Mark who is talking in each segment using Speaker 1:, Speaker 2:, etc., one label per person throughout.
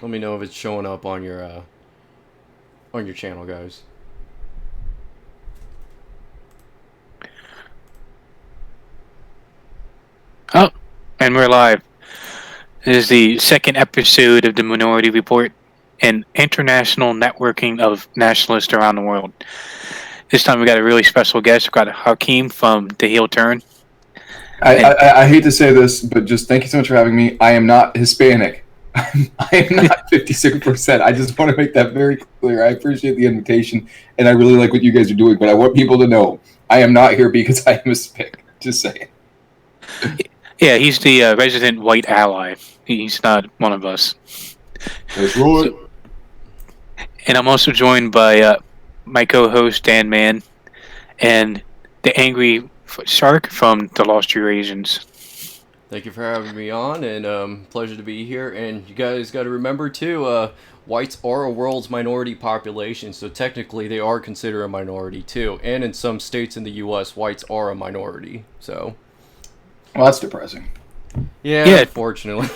Speaker 1: Let me know if it's showing up on your channel, guys.
Speaker 2: Oh, and we're live. This is the second episode of the Minority Report, an international networking of nationalists around the world. This time we got a really special guest. We've got Joachim from The Heel Turn.
Speaker 3: I hate to say this, but just thank you so much for having me. I am not Hispanic. I am not 56%. I just want to make that very clear. I appreciate the invitation, and I really like what you guys are doing, but I want people to know I am not here because I am Hispanic. Just saying.
Speaker 2: Yeah, he's the resident white ally. He's not one of us.
Speaker 3: That's right.
Speaker 2: And I'm also joined by my co-host Dan Mann and the Angry Shark from the Lost Eurasians.
Speaker 1: Thank you for having me on, and pleasure to be here. And you guys got to remember too, whites are a world's minority population, so technically they are considered a minority too. And in some states in the U.S., whites are a minority. So,
Speaker 3: well, that's depressing.
Speaker 1: Yeah. Unfortunately.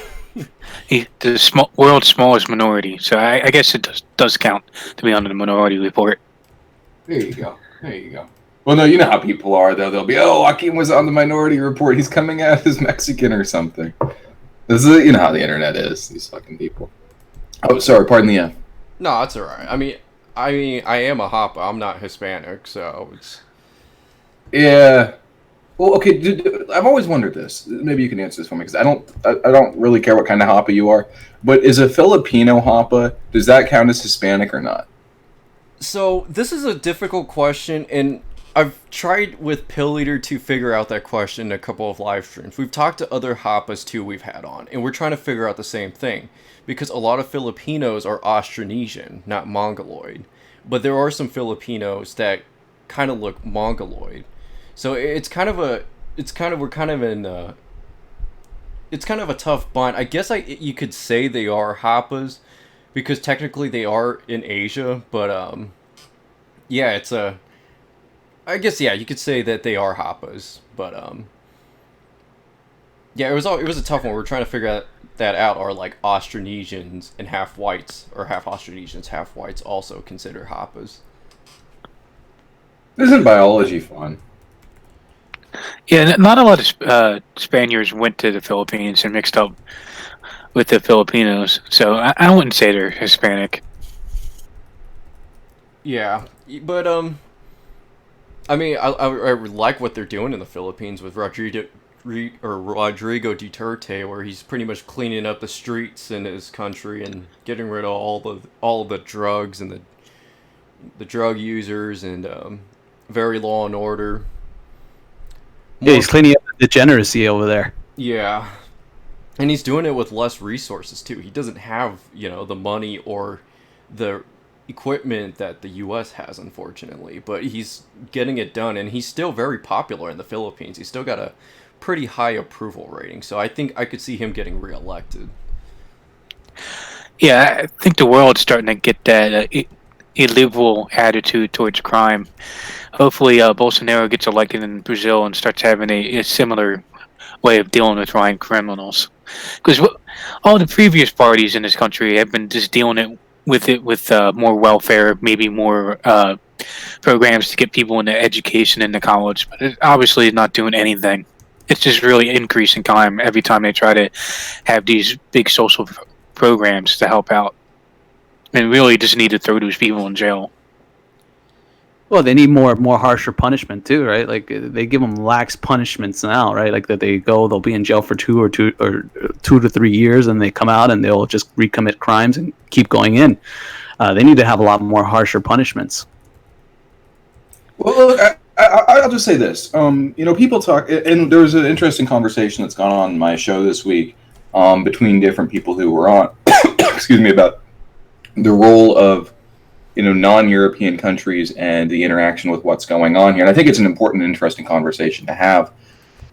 Speaker 2: The world's smallest minority, so I guess it does count to be on the Minority Report.
Speaker 3: There you go. Well, no, you know how people are, though. They'll be, Joaquin was on the Minority Report. He's coming out as Mexican or something. This is, you know how the internet is. These fucking people. Oh, sorry. Pardon the F.
Speaker 1: No, it's all right. I mean, I am a Hapa. I'm not Hispanic, so it's.
Speaker 3: Yeah. Well, okay. I've always wondered this. Maybe you can answer this for me because I don't really care what kind of Hapa you are. But is a Filipino Hapa, does that count as Hispanic or not?
Speaker 1: So this is a difficult question, and I've tried with Pilleater to figure out that question in a couple of live streams. We've talked to other Hapas too we've had on, and we're trying to figure out the same thing. Because a lot of Filipinos are Austronesian, not Mongoloid. But there are some Filipinos that kind of look Mongoloid. So it's kind of a tough bind. I guess you could say they are Hapas, because technically they are in Asia, but yeah, I guess you could say that they are Hapas, but yeah, it was a tough one. We're trying to figure that out. Are like Austronesians and half whites, or half Austronesians, half whites also considered Hapas?
Speaker 3: Isn't biology fun?
Speaker 2: Yeah, not a lot of Spaniards went to the Philippines and mixed up with the Filipinos, so I wouldn't say they're Hispanic.
Speaker 1: Yeah, but I mean, I like what they're doing in the Philippines with Rodrigo Duterte, where he's pretty much cleaning up the streets in his country and getting rid of all of the drugs and the drug users, and very law and order.
Speaker 4: Yeah, he's cleaning up the degeneracy over there.
Speaker 1: Yeah. And he's doing it with less resources, too. He doesn't have, the money or the equipment that the U.S. has, unfortunately. But he's getting it done, and he's still very popular in the Philippines. He's still got a pretty high approval rating. So I think I could see him getting reelected.
Speaker 2: Yeah, I think the world's starting to get that illiberal attitude towards crime. Hopefully, Bolsonaro gets elected in Brazil and starts having a similar way of dealing with violent criminals. Because all the previous parties in this country have been just dealing with more welfare, maybe more programs to get people into education into college. But it obviously not doing anything. It's just really increasing crime every time they try to have these big social programs to help out. And really just need to throw those people in jail.
Speaker 4: Well, they need more harsher punishment too, right? Like they give them lax punishments now, right? Like that they'll be in jail for 2 to 3 years, and they come out and they'll just recommit crimes and keep going in. They need to have a lot more harsher punishments.
Speaker 3: Well, look, I'll just say this. People talk, and there was an interesting conversation that's gone on in my show this week between different people who were on, excuse me, about the role of non-European countries and the interaction with what's going on here. And I think it's an important and interesting conversation to have.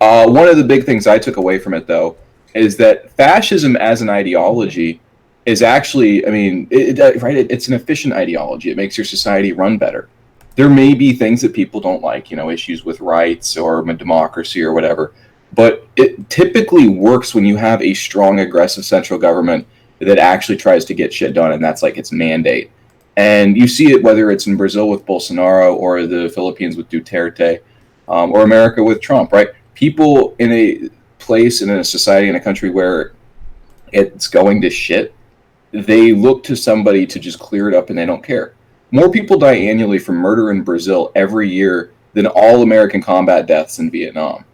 Speaker 3: One of the big things I took away from it, though, is that fascism as an ideology is actually, it's an efficient ideology. It makes your society run better. There may be things that people don't like, issues with rights or democracy or whatever, but it typically works when you have a strong, aggressive central government that actually tries to get shit done, and that's like its mandate. And you see it whether it's in Brazil with Bolsonaro or the Philippines with Duterte, or America with Trump, right? People in a place, in a society, in a country where it's going to shit, they look to somebody to just clear it up, and they don't care. More people die annually from murder in Brazil every year than all American combat deaths in Vietnam.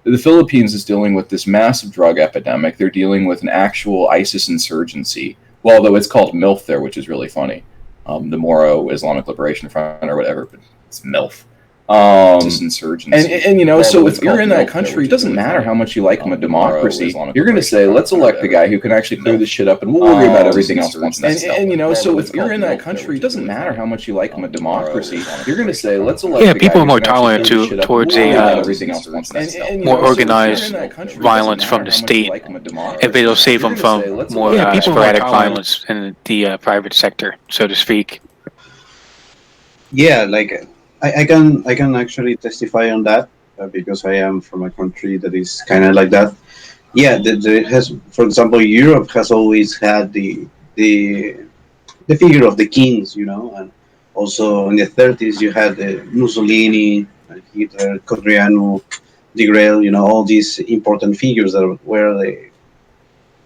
Speaker 3: The Philippines is dealing with this massive drug epidemic. They're dealing with an actual ISIS insurgency. Well, although it's called MILF there, which is really funny. The Moro Islamic Liberation Front or whatever, but it's MILF. Insurgency. And you know, well, so if you're in that country, it doesn't matter how much you like them a democracy. You're going to say, let's elect a guy who can actually clear this shit up, and we'll worry about everything else once that's done. And you know, so if you're in that country, it doesn't matter how much you like them a democracy. You're going to say, let's elect a guy
Speaker 2: people are more
Speaker 3: who can
Speaker 2: tolerant
Speaker 3: towards
Speaker 2: more organized violence from the state, if it'll save them from more sporadic violence in the private sector, so to speak.
Speaker 5: Yeah, like I can actually testify on that because I am from a country that is kind of like that. Yeah, there has, for example, Europe has always had the figure of the kings, you know, and also in the 30s you had Mussolini, Hitler, Codriano, De Grelle, you know, all these important figures that were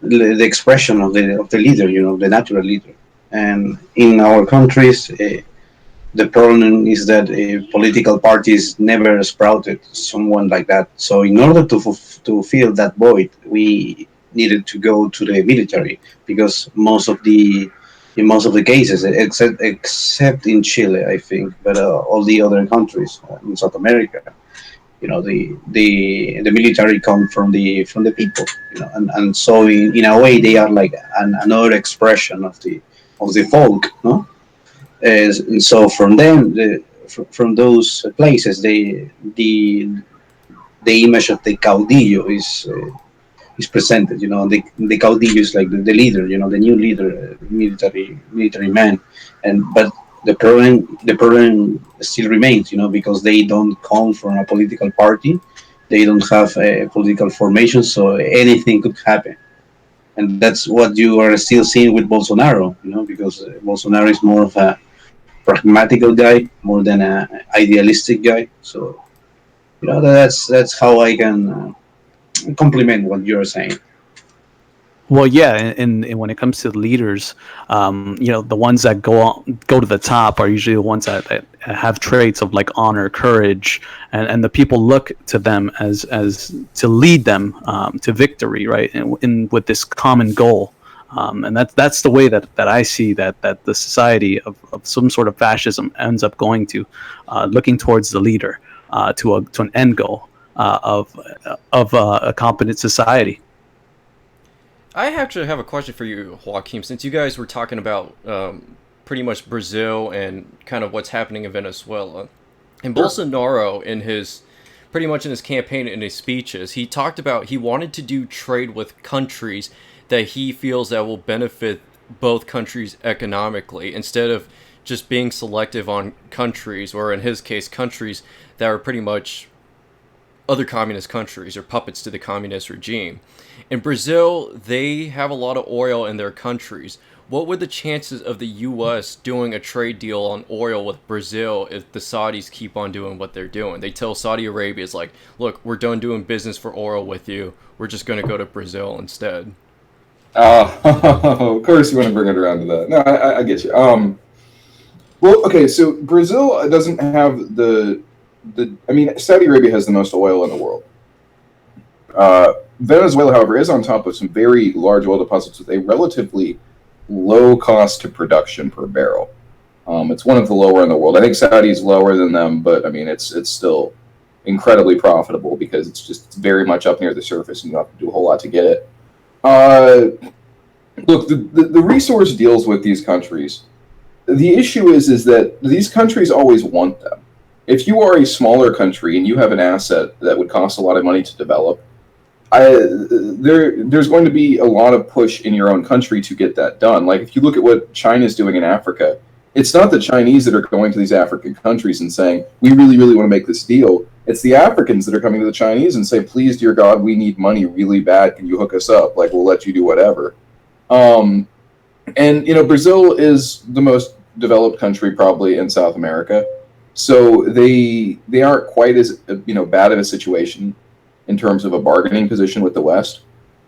Speaker 5: the expression of the leader, you know, the natural leader. And in our countries, the problem is that political parties never sprouted someone like that. So in order to fill that void, we needed to go to the military, because in most of the cases, except in Chile, I think, but all the other countries in South America, you know, the military come from the people, you know, and so in a way they are like another expression of the folk, no? And so from them, from those places, the image of the caudillo is presented. You know, the caudillo is like the leader. You know, the new leader, military man. But the problem still remains. You know, because they don't come from a political party, they don't have a political formation, so anything could happen. And that's what you are still seeing with Bolsonaro. You know, because Bolsonaro is more of a pragmatical guy more than an idealistic guy. So, you know, that's how I can complement what you're saying.
Speaker 4: Well, yeah, and when it comes to leaders, you know, the ones that go to the top are usually the ones that have traits of like honor, courage, and the people look to them as to lead them to victory, right? And with this common goal. And that's the way that I see that the society of some sort of fascism ends up going to, looking towards the leader, to an end goal of a competent society.
Speaker 1: I actually have a question for you, Joachim, since you guys were talking about pretty much Brazil and kind of what's happening in Venezuela. And Bolsonaro, in his campaign and his speeches, he talked about he wanted to do trade with countries that he feels that will benefit both countries economically, instead of just being selective on countries, or in his case, countries that are pretty much other communist countries or puppets to the communist regime. In Brazil, they have a lot of oil in their countries. What were the chances of the U.S. doing a trade deal on oil with Brazil if the Saudis keep on doing what they're doing? They tell Saudi Arabia, it's like, look, we're done doing business for oil with you. We're just going to go to Brazil instead.
Speaker 3: Of course you want to bring it around to that. No, I get you. Well, okay, so Brazil doesn't have I mean, Saudi Arabia has the most oil in the world. Venezuela, however, is on top of some very large oil deposits with a relatively low cost to production per barrel. It's one of the lower in the world. I think Saudi is lower than them, but I mean, it's still incredibly profitable because it's very much up near the surface and you don't have to do a whole lot to get it. Look, the resource deals with these countries. The issue is that these countries always want them. If you are a smaller country and you have an asset that would cost a lot of money to develop, there's going to be a lot of push in your own country to get that done. Like if you look at what China's doing in Africa, it's not the Chinese that are going to these African countries and saying, we really, really want to make this deal. It's the Africans that are coming to the Chinese and say, please, dear God, we need money really bad. Can you hook us up? Like, we'll let you do whatever. And Brazil is the most developed country probably in South America, so they aren't quite as bad of a situation in terms of a bargaining position with the West.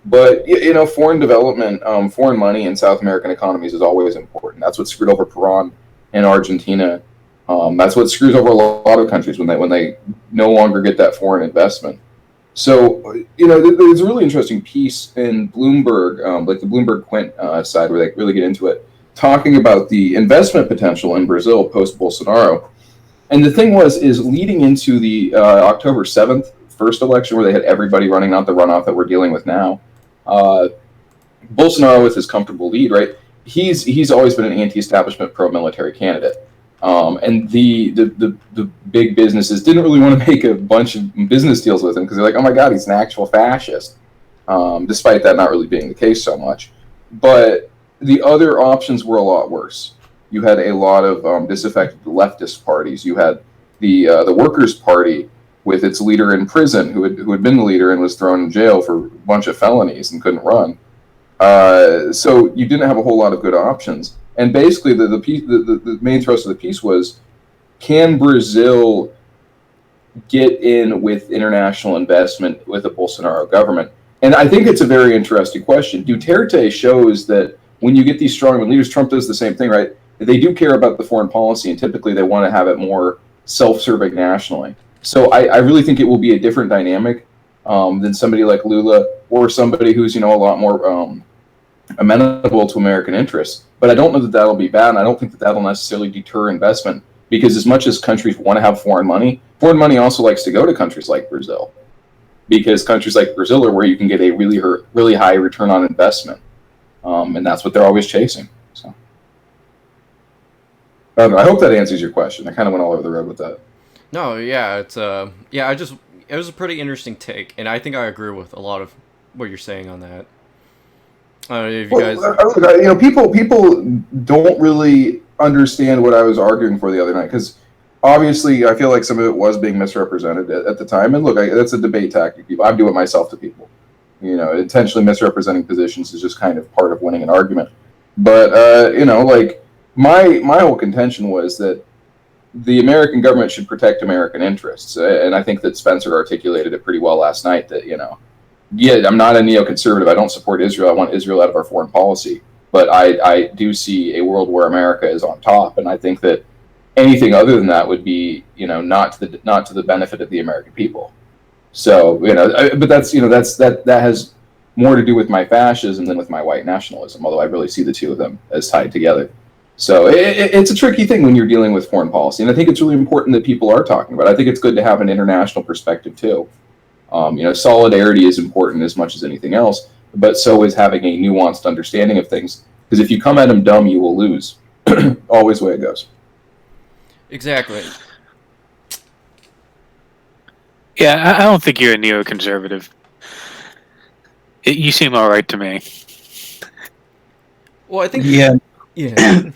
Speaker 3: But foreign development, foreign money in South American economies is always important. That's what screwed over Peru and Argentina. That's what screws over a lot of countries when they no longer get that foreign investment. So, there's a really interesting piece in Bloomberg, like the Bloomberg Quint side, where they really get into it, talking about the investment potential in Brazil post-Bolsonaro. And the thing is leading into the October 7th first election, where they had everybody running, not the runoff that we're dealing with now, Bolsonaro with his comfortable lead, right? He's always been an anti-establishment, pro-military candidate. And the big businesses didn't really want to make a bunch of business deals with him because they're like, oh my God, he's an actual fascist. Despite that not really being the case so much. But the other options were a lot worse. You had a lot of disaffected leftist parties. You had the Workers' Party with its leader in prison, who had been the leader and was thrown in jail for a bunch of felonies and couldn't run. So you didn't have a whole lot of good options. And basically, the main thrust of the piece was, can Brazil get in with international investment with a Bolsonaro government? And I think it's a very interesting question. Duterte shows that when you get these strongman leaders, Trump does the same thing, right? They do care about the foreign policy, and typically they want to have it more self-serving nationally. So I really think it will be a different dynamic than somebody like Lula, or somebody who's a lot more amenable to American interests. But I don't know that that'll be bad, and I don't think that that'll necessarily deter investment, because as much as countries want to have foreign money also likes to go to countries like Brazil, because countries like Brazil are where you can get a really high return on investment, and that's what they're always chasing. So I hope that answers your question. I kind of went all over the road with that.
Speaker 1: No, yeah, it's it was a pretty interesting take, and I think I agree with a lot of what you're saying on that. If you guys,
Speaker 3: people don't really understand what I was arguing for the other night, because obviously I feel like some of it was being misrepresented at the time. And look, that's a debate tactic. I do it myself to people. Intentionally misrepresenting positions is just kind of part of winning an argument. But like my whole contention was that the American government should protect American interests, and I think that Spencer articulated it pretty well last night. That yeah, I'm not a neoconservative. I don't support Israel. I want Israel out of our foreign policy. But I do see a world where America is on top, and I think that anything other than that would be, not to the benefit of the American people. So, but that has more to do with my fascism than with my white nationalism. Although I really see the two of them as tied together. So it's a tricky thing when you're dealing with foreign policy, and I think it's really important that people are talking about it. I think it's good to have an international perspective too. Solidarity is important as much as anything else, but so is having a nuanced understanding of things. Because if you come at them dumb, you will lose. Always the way it goes.
Speaker 1: Exactly.
Speaker 2: Yeah, I don't think you're a neoconservative. You seem all right to me.
Speaker 1: Well, I think...
Speaker 5: Yeah.
Speaker 1: Yeah.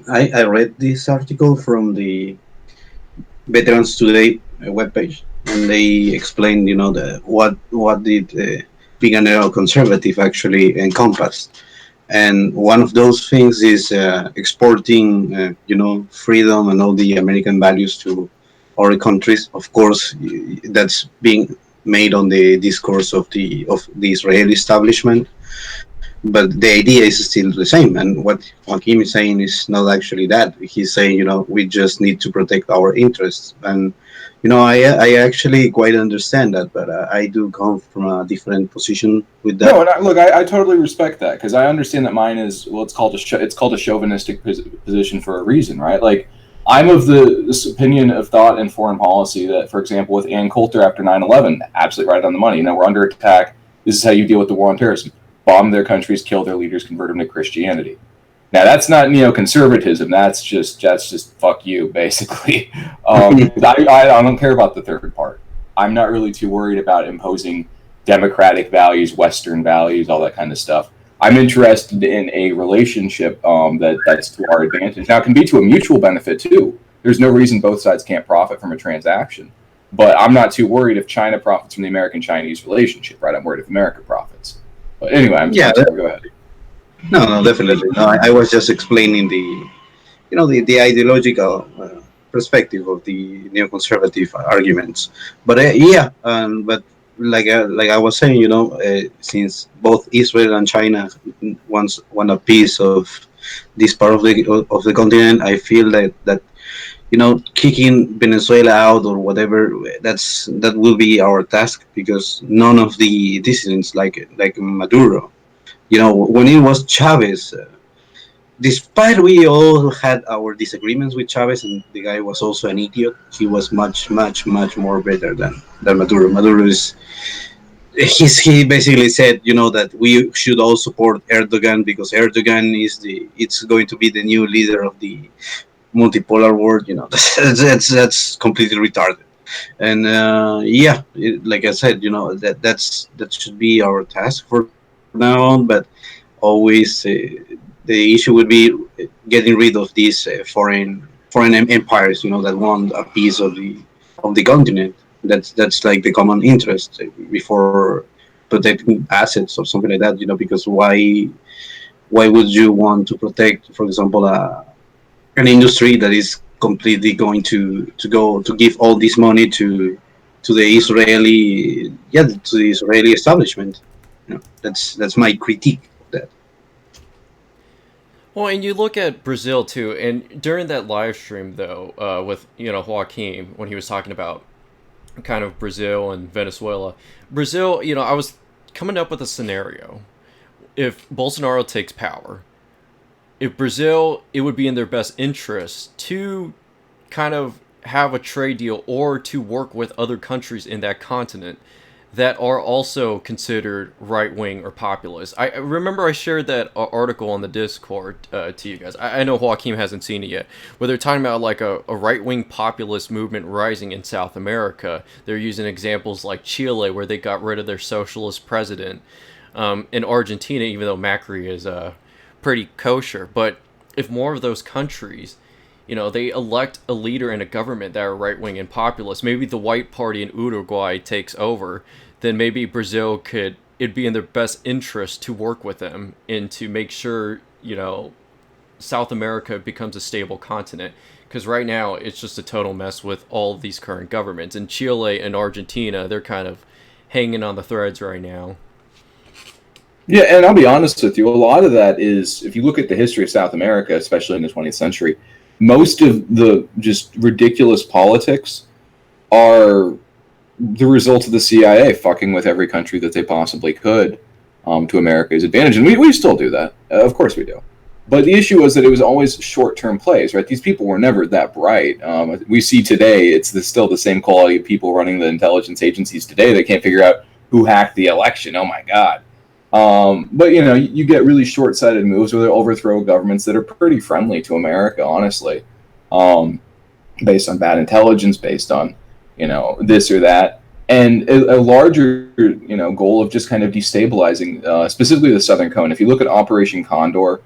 Speaker 5: I read this article from the Veterans Today webpage, and they explained, what did being a neoconservative actually encompass. And one of those things is exporting, freedom and all the American values to other countries. Of course, that's being made on the discourse of the Israeli establishment. But the idea is still the same. And what Joachim is saying is not actually that. He's saying, we just need to protect our interests. And, I actually quite understand that, but I do come from a different position with that.
Speaker 3: No, and I totally respect that, because I understand that mine is, it's called a chauvinistic position for a reason, right? Like, I'm of this opinion of thought and foreign policy that, for example, with Ann Coulter after 9/11, absolutely right on the money. We're under attack. This is how you deal with the war on terrorism. Bomb their countries, kill their leaders, convert them to Christianity. Now, that's not neoconservatism. That's just fuck you, basically. I don't care about the third part. I'm not really too worried about imposing democratic values, Western values, all that kind of stuff. I'm interested in a relationship that's to our advantage. Now, it can be to a mutual benefit, too. There's no reason both sides can't profit from a transaction. But I'm not too worried if China profits from the American-Chinese relationship, right? I'm worried if America profits. But anyway, I'm sorry. Go ahead.
Speaker 5: No, definitely. No, I was just explaining the ideological perspective of the neoconservative arguments. But but like I was saying, since both Israel and China want a piece of this part of the continent, I feel that kicking Venezuela out or whatever, that will be our task, because none of the dissidents like Maduro, when it was Chavez, despite we all had our disagreements with Chavez, and the guy was also an idiot, he was much, much, much more better than Maduro. Maduro he basically said, that we should all support Erdogan because Erdogan it's going to be the new leader of the multipolar world. That's completely retarded. And like I said, that should be our task for now on. But always the issue would be getting rid of these foreign empires, that want a piece of the continent. That's like the common interest before protecting assets or something like that. Because why would you want to protect, for example, an industry that is completely going to give all this money to the Israeli establishment? That's my critique of that.
Speaker 1: Well, and you look at Brazil too, and during that live stream though, with Joachim, when he was talking about kind of Brazil and Venezuela, Brazil, I was coming up with a scenario. If Bolsonaro takes power, if Brazil, it would be in their best interest to kind of have a trade deal or to work with other countries in that continent that are also considered right-wing or populist. I remember I shared that article on the Discord to you guys. I know Joachim hasn't seen it yet, where they're talking about like a right-wing populist movement rising in South America. They're using examples like Chile, where they got rid of their socialist president. In Argentina, even though Macri is pretty kosher. But if more of those countries, they elect a leader and a government that are right-wing and populist, maybe the white party in Uruguay takes over, then maybe Brazil it'd be in their best interest to work with them and to make sure, South America becomes a stable continent. Because right now, it's just a total mess with all of these current governments. And Chile and Argentina, they're kind of hanging on the threads right now.
Speaker 3: Yeah, and I'll be honest with you, a lot of that is, if you look at the history of South America, especially in the 20th century, most of the just ridiculous politics are the result of the CIA fucking with every country that they possibly could to America's advantage. And we still do that. Of course we do. But the issue was that it was always short-term plays, right? These people were never that bright. We see today it's still the same quality of people running the intelligence agencies today. They can't figure out who hacked the election. Oh, my God. But, you get really short-sighted moves where they overthrow governments that are pretty friendly to America, honestly, based on bad intelligence, based on, this or that. And a larger, goal of just kind of destabilizing, specifically the Southern Cone. If you look at Operation Condor,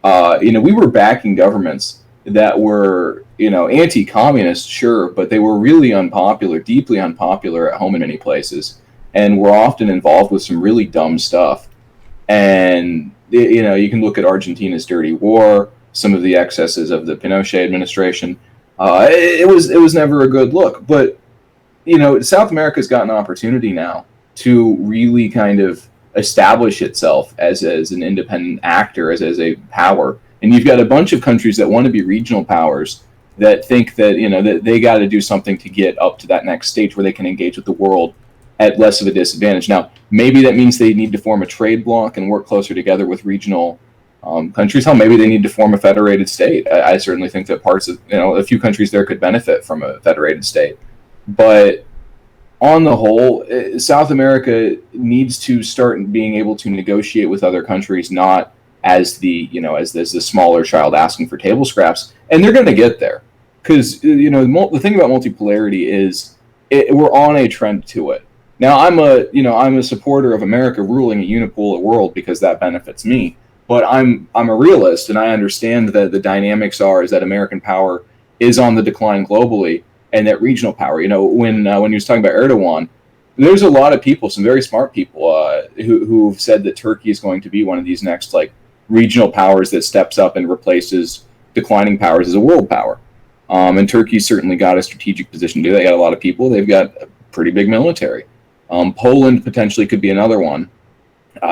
Speaker 3: we were backing governments that were, anti-communist, sure, but they were really unpopular, deeply unpopular at home in many places. And were often involved with some really dumb stuff. And, you can look at Argentina's dirty war, some of the excesses of the Pinochet administration. It was never a good look. But, South America's got an opportunity now to really kind of establish itself as an independent actor, as a power. And you've got a bunch of countries that want to be regional powers that think that, that they got to do something to get up to that next stage where they can engage with the world at less of a disadvantage. Now, maybe that means they need to form a trade bloc and work closer together with regional countries. Hell, maybe they need to form a federated state. I certainly think that parts of, a few countries there could benefit from a federated state. But on the whole, South America needs to start being able to negotiate with other countries, not as the smaller child asking for table scraps. And they're going to get there. Because, the thing about multipolarity is we're on a trend to it. Now, I'm a supporter of America ruling a unipolar world because that benefits me. But I'm a realist, and I understand that the dynamics is that American power is on the decline globally, and that regional power. When he was talking about Erdogan, there's a lot of people, some very smart people, who've said that Turkey is going to be one of these next like regional powers that steps up and replaces declining powers as a world power. And Turkey's certainly got a strategic position to do. They got a lot of people. They've got a pretty big military. Poland potentially could be another one.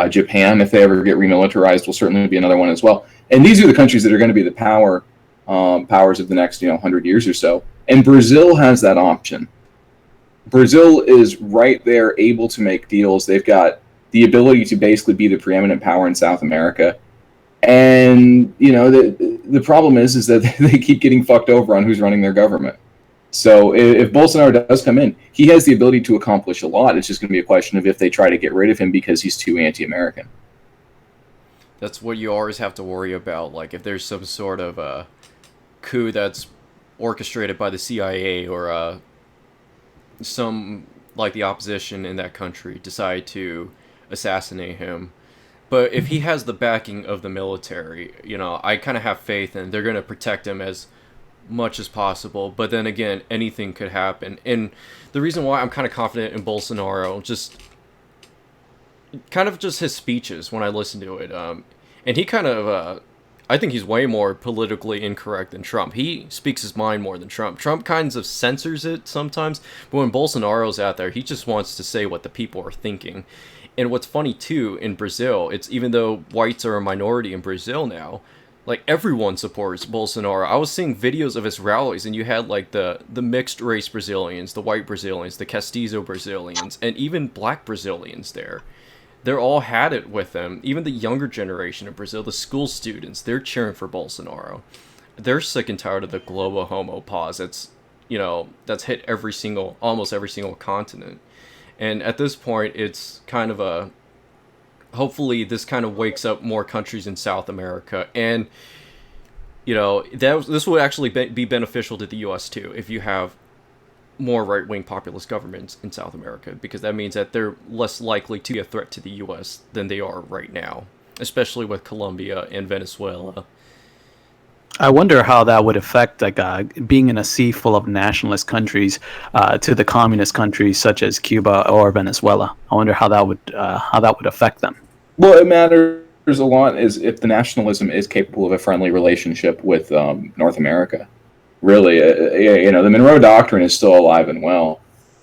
Speaker 3: Japan, if they ever get remilitarized, will certainly be another one as well. And these are the countries that are going to be the powers of the next 100 years or so. And Brazil has that option. Brazil is right there, able to make deals. They've got the ability to basically be the preeminent power in South America. And the problem is that they keep getting fucked over on who's running their government. So if Bolsonaro does come in, he has the ability to accomplish a lot. It's just going to be a question of if they try to get rid of him because he's too anti-American.
Speaker 1: That's what you always have to worry about. Like if there's some sort of coup that's orchestrated by the CIA or some like the opposition in that country decide to assassinate him. But if he has the backing of the military, I kind of have faith in they're going to protect him as much as possible. But then again, anything could happen. And the reason why I'm kind of confident in Bolsonaro, just his speeches when I listen to it. And he kind of, I think he's way more politically incorrect than Trump. He speaks his mind more than Trump. Trump kind of censors it sometimes. But when Bolsonaro's out there, he just wants to say what the people are thinking. And what's funny too, in Brazil, it's even though whites are a minority in Brazil now, like everyone supports Bolsonaro. I was seeing videos of his rallies, and you had like the mixed race Brazilians, the white Brazilians, the Castizo Brazilians, and even black Brazilians there. They're all had it with them. Even the younger generation of Brazil, the school students, they're cheering for Bolsonaro. They're sick and tired of the global homo pause that's hit almost every single continent. And at this point, it's kind of hopefully this kind of wakes up more countries in South America. And, this would actually be beneficial to the U.S. too, if you have more right-wing populist governments in South America, because that means that they're less likely to be a threat to the U.S. than they are right now, especially with Colombia and Venezuela.
Speaker 4: I wonder how that would affect, being in a sea full of nationalist countries to the communist countries such as Cuba or Venezuela. I wonder how that would affect them.
Speaker 3: Well, it matters a lot is if the nationalism is capable of a friendly relationship with North America. Really, the Monroe Doctrine is still alive and well,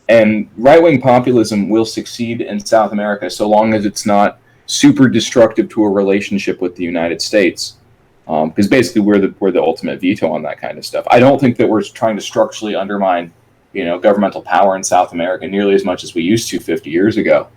Speaker 3: and right-wing populism will succeed in South America so long as it's not super destructive to a relationship with the United States. Because basically we're the ultimate veto on that kind of stuff. I don't think that we're trying to structurally undermine, governmental power in South America nearly as much as we used to 50 years ago.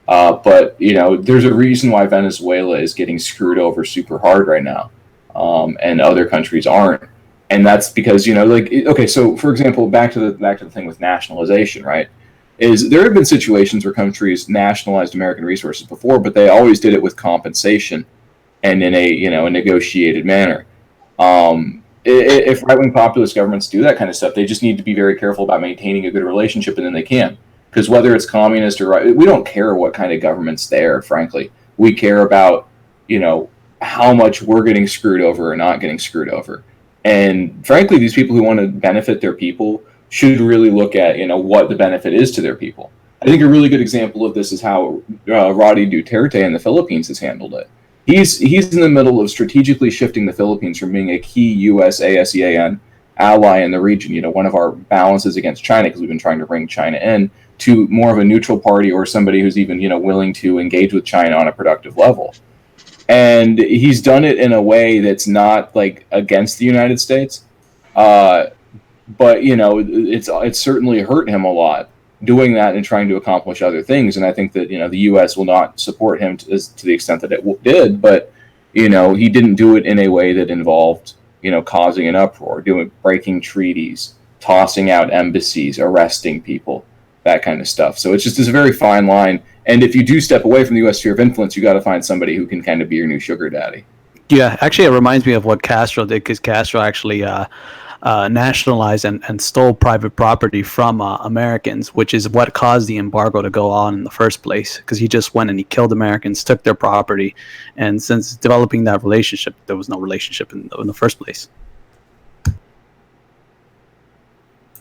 Speaker 3: But there's a reason why Venezuela is getting screwed over super hard right now, and other countries aren't. And that's because okay. So for example, back to the thing with nationalization, right? Is there have been situations where countries nationalized American resources before, but they always did it with compensation and in a negotiated manner. If right-wing populist governments do that kind of stuff, they just need to be very careful about maintaining a good relationship, and then they can. Because whether it's communist or right, we don't care what kind of government's there, frankly. We care about, how much we're getting screwed over or not getting screwed over. And frankly, these people who want to benefit their people should really look at, what the benefit is to their people. I think a really good example of this is how Rodrigo Duterte in the Philippines has handled it. He's in the middle of strategically shifting the Philippines from being a key U.S. ASEAN ally in the region, one of our balances against China, because we've been trying to bring China in, to more of a neutral party or somebody who's even, willing to engage with China on a productive level. And he's done it in a way that's not like against the United States, but it's certainly hurt him a lot doing that and trying to accomplish other things. And I think that, the U.S. will not support him to the extent that it did, but, he didn't do it in a way that involved, causing an uproar, breaking treaties, tossing out embassies, arresting people, that kind of stuff. So it's a very fine line. And if you do step away from the U.S. sphere of influence, you got to find somebody who can kind of be your new sugar daddy.
Speaker 4: Yeah, actually, it reminds me of what Castro did, because Castro actually nationalized and stole private property from Americans, which is what caused the embargo to go on in the first place, because he just went and he killed Americans, took their property, and since developing that relationship, there was no relationship in the first place.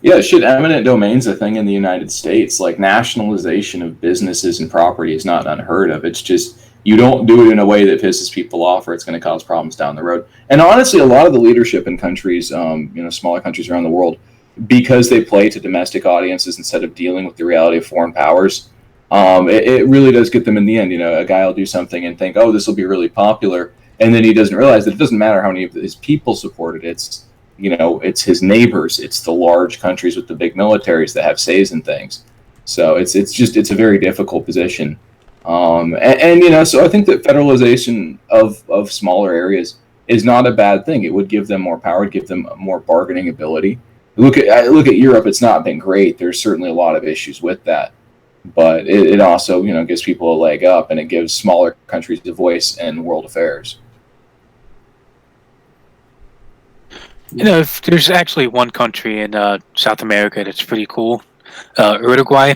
Speaker 3: Yeah, shit, eminent domain's a thing in the United States. Like, nationalization of businesses and property is not unheard of. It's just you don't do it in a way that pisses people off, or it's going to cause problems down the road. And honestly, a lot of the leadership in countries, smaller countries around the world, because they play to domestic audiences instead of dealing with the reality of foreign powers, it really does get them in the end. You know, a guy will do something and think, oh, this will be really popular, and then he doesn't realize that it doesn't matter how many of his people support it. It's his neighbors, it's the large countries with the big militaries that have says in things. So it's a very difficult position. So I think that federalization of smaller areas is not a bad thing. It would give them more power, give them more bargaining ability. Look at Europe; it's not been great. There's certainly a lot of issues with that, but it also gives people a leg up, and it gives smaller countries a voice in world affairs.
Speaker 2: If there's actually one country in South America that's pretty cool, Uruguay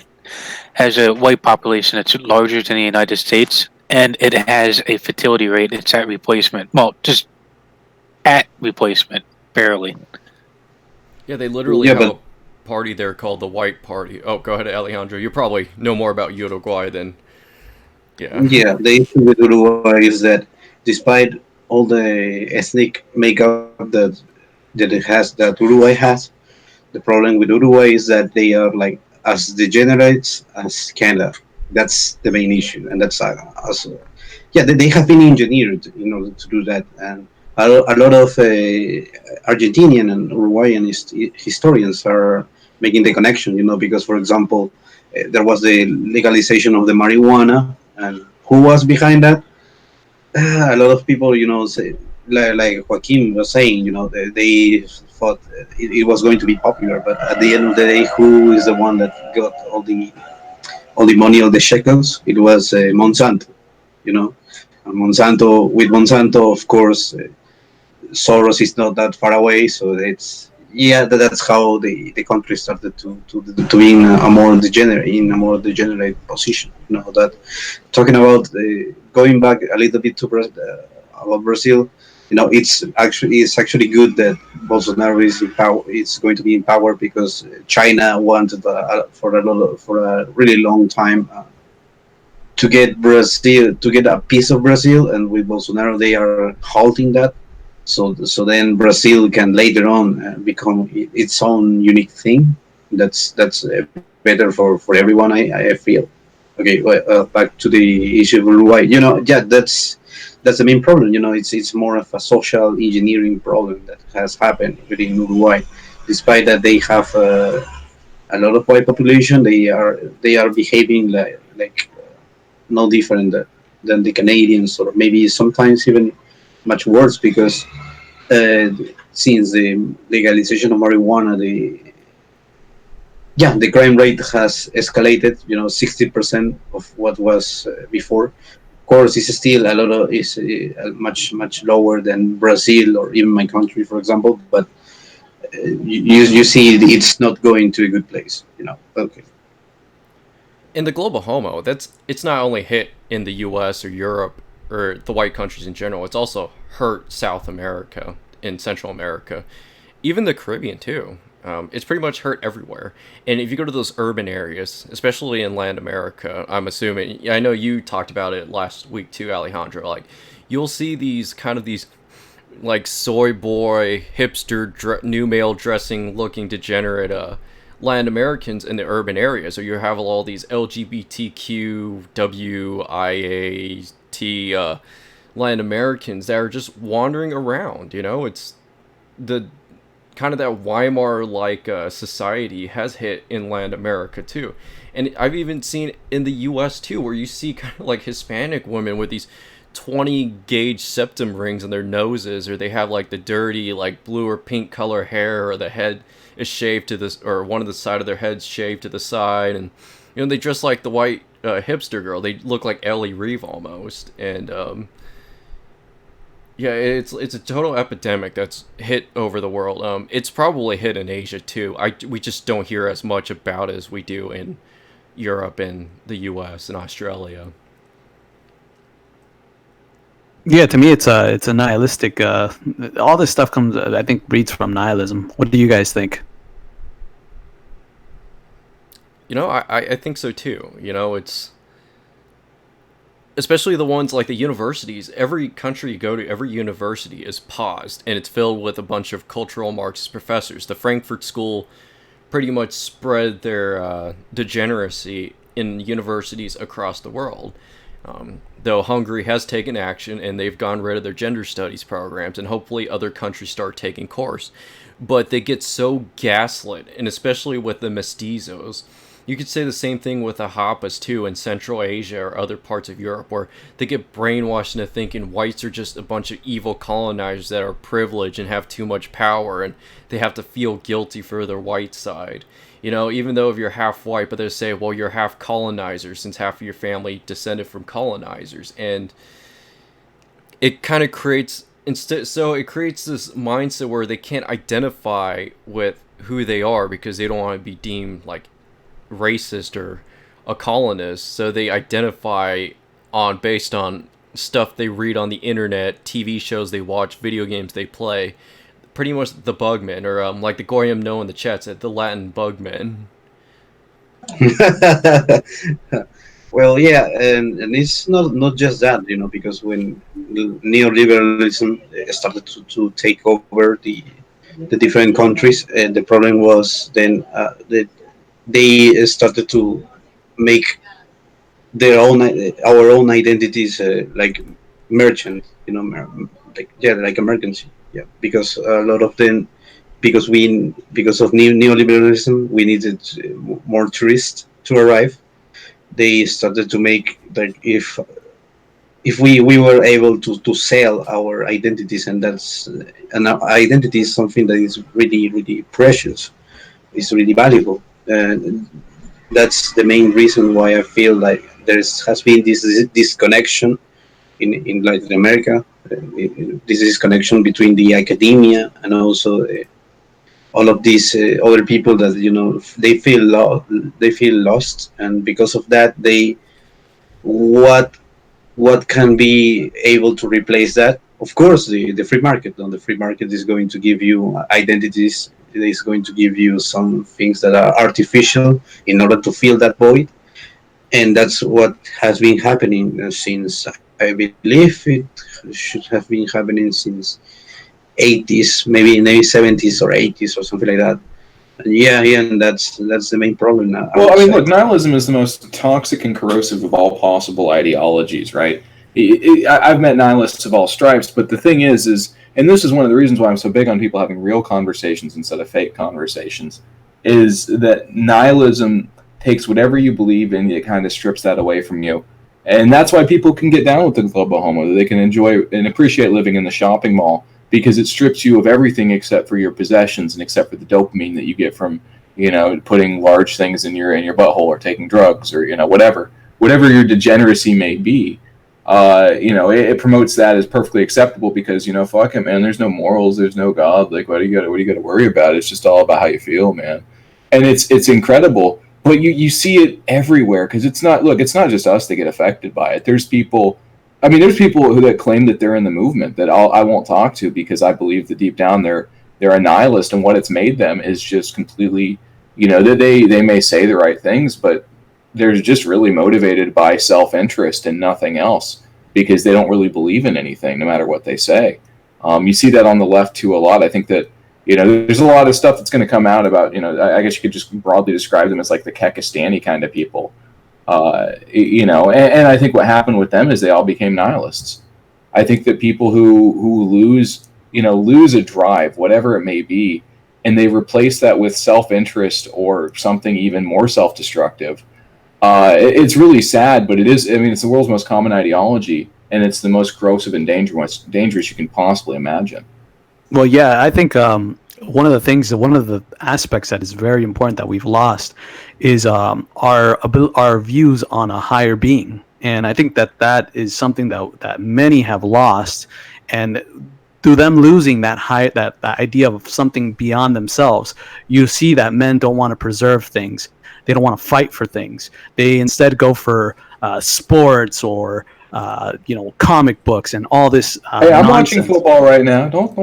Speaker 2: has a white population that's larger than the United States, and it has a fertility rate that's at replacement. Well, just at replacement, barely.
Speaker 1: Yeah, they literally have a party there called the White Party. Oh, go ahead, Alejandro. You probably know more about Uruguay than... Yeah.
Speaker 5: Yeah, the issue with Uruguay is that despite all the ethnic makeup that Uruguay has, the problem with Uruguay is that they are like as degenerates as Canada. That's the main issue, and that's also, yeah, they have been engineered in order to do that, and a lot of Argentinian and Uruguayan historians are making the connection, because for example, there was the legalization of the marijuana, and who was behind that? A lot of people, say, like Joachim was saying, they thought it was going to be popular, but at the end of the day, who is the one that got all the money, all the shekels? It was Monsanto, And Monsanto, of course, Soros is not that far away, so that's how the country started to be in a more degenerate position. That talking about going back a little bit to about Brazil, it's actually good that Bolsonaro is in power. It's going to be in power because China wanted for a really long time to get a piece of Brazil, and with Bolsonaro they are halting that. So then Brazil can later on become its own unique thing. That's better for everyone. I feel. Okay, back to the issue of Uruguay. Yeah, that's the main problem. It's more of a social engineering problem that has happened within Uruguay. Despite that they have a lot of white population, they are behaving like no different than the Canadians, or maybe sometimes even much worse, because since the legalization of marijuana, the crime rate has escalated. 60% of what was before. Of course, it's still much lower than Brazil or even my country, for example. But you see, it's not going to a good place. Okay.
Speaker 1: In the global homo, it's not only hit in the U.S. or Europe or the white countries in general. It's also hurt South America and Central America, even the Caribbean too. It's pretty much hurt everywhere. And if you go to those urban areas, especially in Latin America, I'm assuming, I know you talked about it last week too, Alejandro, like you'll see these like soy boy, hipster, new male dressing looking degenerate Latin Americans in the urban areas, or you have all these LGBTQ, WIAT Latin Americans that are just wandering around. It's the kind of that Weimar-like society has hit in Latin America too. And I've even seen in the U.S. too, where you see kind of like Hispanic women with these 20 gauge septum rings in their noses, or they have like the dirty like blue or pink color hair, or the head is shaved to this, or one of the side of their heads shaved to the side, and they dress like the white hipster girl. They look like Ellie Reeve almost, and yeah, it's a total epidemic that's hit over the world. It's probably hit in Asia too. We just don't hear as much about it as we do in Europe and the U.S. and Australia.
Speaker 4: Yeah, to me, it's a nihilistic. All this stuff I think, breeds from nihilism. What do you guys think?
Speaker 1: I think so too. It's especially the ones like the universities. Every country you go to, every university is paused, and it's filled with a bunch of cultural Marxist professors. The Frankfurt School pretty much spread their degeneracy in universities across the world. Though Hungary has taken action and they've gone rid of their gender studies programs, and hopefully other countries start taking course. But they get so gaslit, and especially with the mestizos. You could say the same thing with the Hapas too in Central Asia or other parts of Europe, where they get brainwashed into thinking whites are just a bunch of evil colonizers that are privileged and have too much power, and they have to feel guilty for their white side. Even though if you're half white, but they say, well, you're half colonizer since half of your family descended from colonizers. And it kind of creates, it creates this mindset where they can't identify with who they are because they don't want to be deemed like racist or a colonist. So they identify based on stuff they read on the internet, TV shows they watch, video games they play. Pretty much the bugmen, or like the Goyim know in the chat said, the Latin bugmen.
Speaker 5: Well, yeah, and it's not just that, because when neoliberalism started to take over the different countries, the problem was then that they started to make our own identities like merchant, like emergency. Yeah, because a lot of them, because of neoliberalism, we needed more tourists to arrive. They started to make like if we were able to sell our identities, and our identity is something that is really really precious. It's really valuable, and that's the main reason why I feel like has been this disconnection in Latin America. This disconnection between the academia and also all of these other people that they feel lost, and because of that, what can be able to replace that? Of course, the free market. And the free market is going to give you identities. It is going to give you some things that are artificial in order to fill that void, and that's what has been happening since, I believe it should have been happening since 80s, maybe 70s or 80s or something like that. And yeah, and that's the main problem now.
Speaker 3: Well, I mean, look, nihilism is the most toxic and corrosive of all possible ideologies, right? I've met nihilists of all stripes, but the thing is, and this is one of the reasons why I'm so big on people having real conversations instead of fake conversations, is that nihilism takes whatever you believe in, it kind of strips that away from you. And that's why people can get down with the global homo. They can enjoy and appreciate living in the shopping mall because it strips you of everything except for your possessions and except for the dopamine that you get from, putting large things in your butthole or taking drugs or, whatever your degeneracy may be. It promotes that as perfectly acceptable because, fuck it, man, there's no morals, there's no God. Like, what do you got to worry about? It's just all about how you feel, man. And it's incredible. But you see it everywhere because it's not just us that get affected by it. There's people that claim that they're in the movement that I won't talk to because I believe that deep down they're a nihilist, and what it's made them is just completely, that they may say the right things, but they're just really motivated by self-interest and nothing else because they don't really believe in anything, no matter what they say. You see that on the left too a lot. I think that there's a lot of stuff that's going to come out about, I guess you could just broadly describe them as like the Kekistani kind of people. And I think what happened with them is they all became nihilists. I think that people who lose a drive, whatever it may be, and they replace that with self-interest or something even more self-destructive. It's really sad, but it's the world's most common ideology, and it's the most gross and dangerous you can possibly imagine.
Speaker 4: Well, yeah, I think one of the aspects that is very important that we've lost is our views on a higher being, and I think that is something that many have lost, and through them losing that idea of something beyond themselves, you see that men don't want to preserve things, they don't want to fight for things, they instead go for sports or comic books and all this.
Speaker 3: Hey, I'm nonsense. Watching football right now. Don't.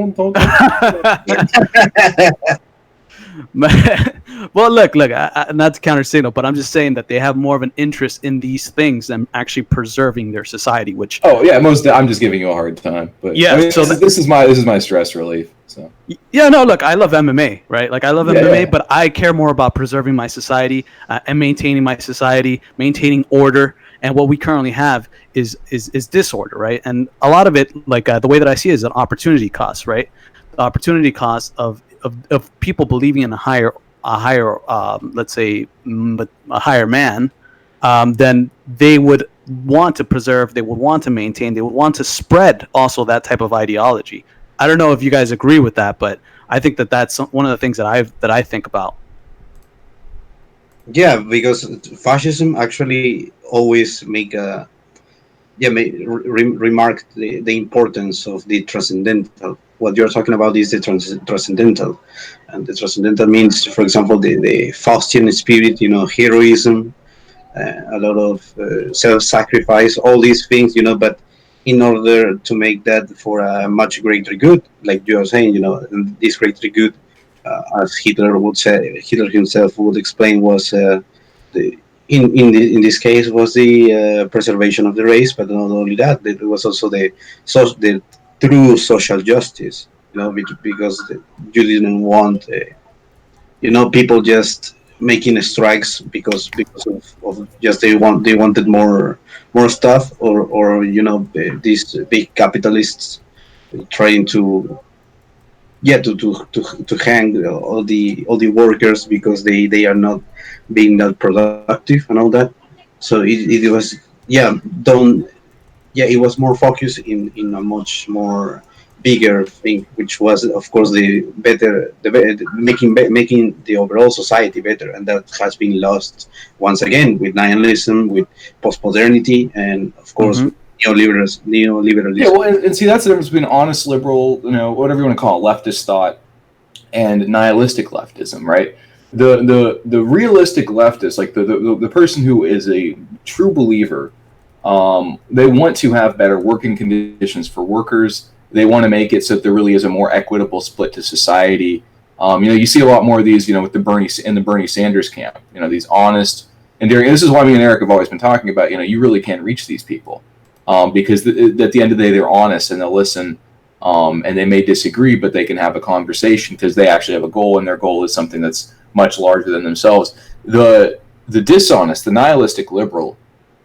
Speaker 4: Well, look, not to counter signal, but I'm just saying that they have more of an interest in these things than actually preserving their society. Which,
Speaker 3: Oh yeah, I'm just giving you a hard time, but
Speaker 4: yeah,
Speaker 3: I mean,
Speaker 4: so
Speaker 3: this is my stress relief. So
Speaker 4: yeah, no, look, I love MMA, right? Like I love
Speaker 3: Yeah,
Speaker 4: MMA,
Speaker 3: yeah.
Speaker 4: but I care more about preserving my society and maintaining my society, maintaining order. And what we currently have is disorder, right? And a lot of it, like the way that I see it, is an opportunity cost, right? The opportunity cost of people believing in let's say, a higher man, then they would want to preserve, they would want to maintain, they would want to spread also that type of ideology. I don't know if you guys agree with that, but I think that that's one of the things that I think about.
Speaker 5: Yeah, because fascism actually always make a remark the importance of the transcendental. What you're talking about is the transcendental, and the transcendental means, for example, the Faustian spirit, heroism, a lot of self-sacrifice, all these things, but in order to make that for a much greater good, like you are saying, this greater good, as Hitler himself would explain, was the in this case was the preservation of the race, but not only that, it was also the true social justice, because you didn't want people just making strikes because of just they wanted more stuff, or these big capitalists trying to hang all the workers because they are not being that productive and all that. So it was, don't it was more focused in a much more bigger thing, which was of course making the overall society better, and that has been lost once again with nihilism, with postmodernity, and of course
Speaker 4: Mm-hmm.
Speaker 5: with neoliberalism.
Speaker 3: yeah, well, and see that's the difference between honest liberal, whatever you want to call it, leftist thought, and nihilistic leftism, right? The realistic leftist, like the person who is a true believer, they want to have better working conditions for workers. They want to make it so that there really is a more equitable split to society. You see a lot more of these, with the Bernie Sanders camp. These honest, and this is why me and Eric have always been talking about. You really can't reach these people because at the end of the day, they're honest and they'll listen. And they may disagree, but they can have a conversation because they actually have a goal, and their goal is something that's much larger than themselves. The dishonest, the nihilistic liberal,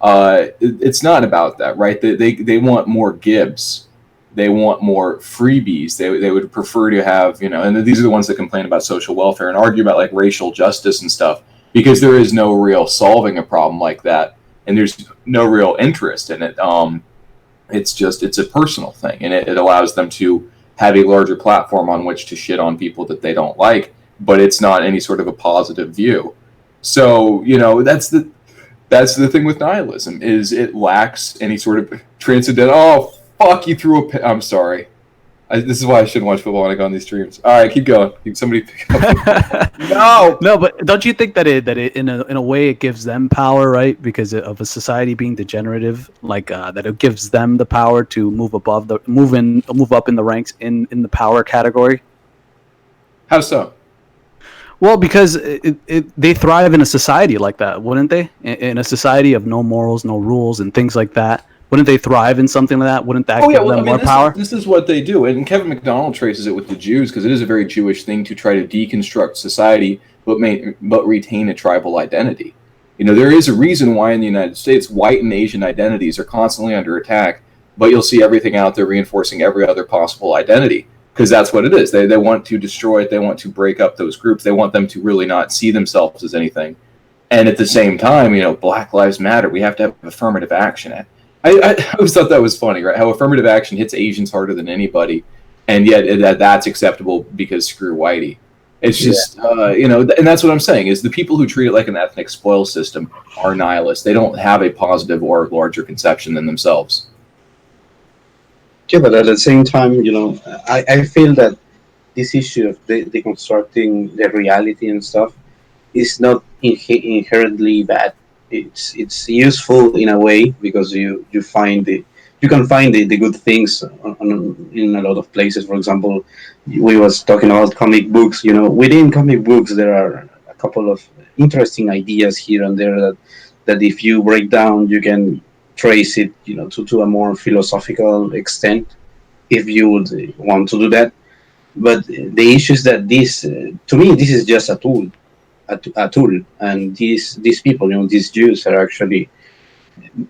Speaker 3: it's not about that, right? They want more gibs, they want more freebies. They would prefer to have, and these are the ones that complain about social welfare and argue about like racial justice and stuff, because there is no real solving a problem like that, and there's no real interest in it. It's a personal thing, and it allows them to have a larger platform on which to shit on people that they don't like, but it's not any sort of a positive view. So that's the thing with nihilism, is it lacks any sort of transcendental. Oh fuck! You threw I'm sorry. This is why I shouldn't watch football when I go on these streams. All right, keep going. Somebody pick up. No.
Speaker 4: No, but don't you think that it in a way it gives them power, right? Because of a society being degenerative, like that it gives them the power to move up in the ranks in the power category.
Speaker 3: How so?
Speaker 4: Well, because they thrive in a society like that, wouldn't they? In a society of no morals, no rules, and things like that. Wouldn't they thrive in something like that? Wouldn't that give them more power?
Speaker 3: This is what they do. And Kevin McDonald traces it with the Jews, because it is a very Jewish thing to try to deconstruct society, but retain a tribal identity. There is a reason why in the United States, white and Asian identities are constantly under attack, but you'll see everything out there reinforcing every other possible identity, because that's what it is. They want to destroy it. They want to break up those groups. They want them to really not see themselves as anything. And at the same time, Black Lives Matter. We have to have affirmative action. I always thought that was funny, right? How affirmative action hits Asians harder than anybody, and yet that's acceptable because screw whitey. It's just, and that's what I'm saying, is the people who treat it like an ethnic spoil system are nihilists. They don't have a positive or larger conception than themselves.
Speaker 5: Yeah, but at the same time, I feel that this issue of deconstructing the reality and stuff is not inherently bad. It's useful in a way, because you find you can find the good things in a lot of places. For example, we was talking about comic books. You know, within comic books there are a couple of interesting ideas here and there that if you break down, you can trace it, you know, to a more philosophical extent if you would want to do that. But the issue is that this, to me, this is just a tool, a tool, and these people, you know, these Jews are actually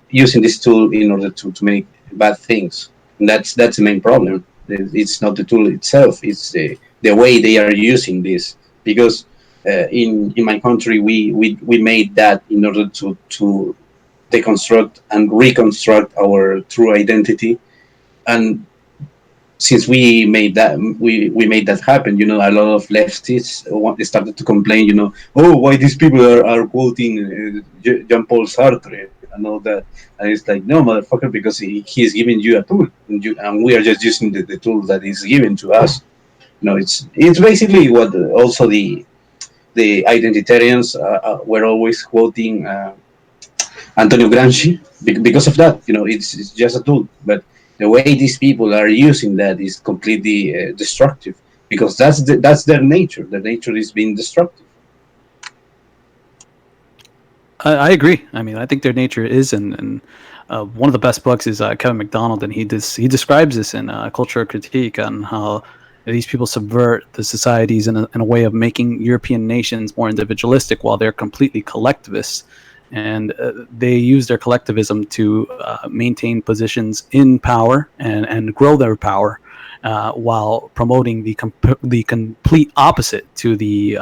Speaker 5: using this tool in order to make bad things. And that's the main problem. It's not the tool itself; it's the way they are using this. Because in my country, we made that in order to deconstruct and reconstruct our true identity. And since we made that happen, you know, a lot of leftists started to complain, you know, oh, why these people are quoting Jean-Paul Sartre and all that. And it's like, no, motherfucker, because he's giving you a tool, and we are just using the tool that is given to us. You know, it's basically what also the identitarians were always quoting Antonio Gramsci because of that. You know, it's just a tool, but the way these people are using that is completely destructive because that's their nature. Their nature is being destructive.
Speaker 4: I agree. I mean, I think their nature is, and one of the best books is Kevin MacDonald, and he describes this in Culture Critique on how these people subvert the societies in a way of making European nations more individualistic while they're completely collectivist. And they use their collectivism to maintain positions in power and grow their power while promoting the complete opposite to the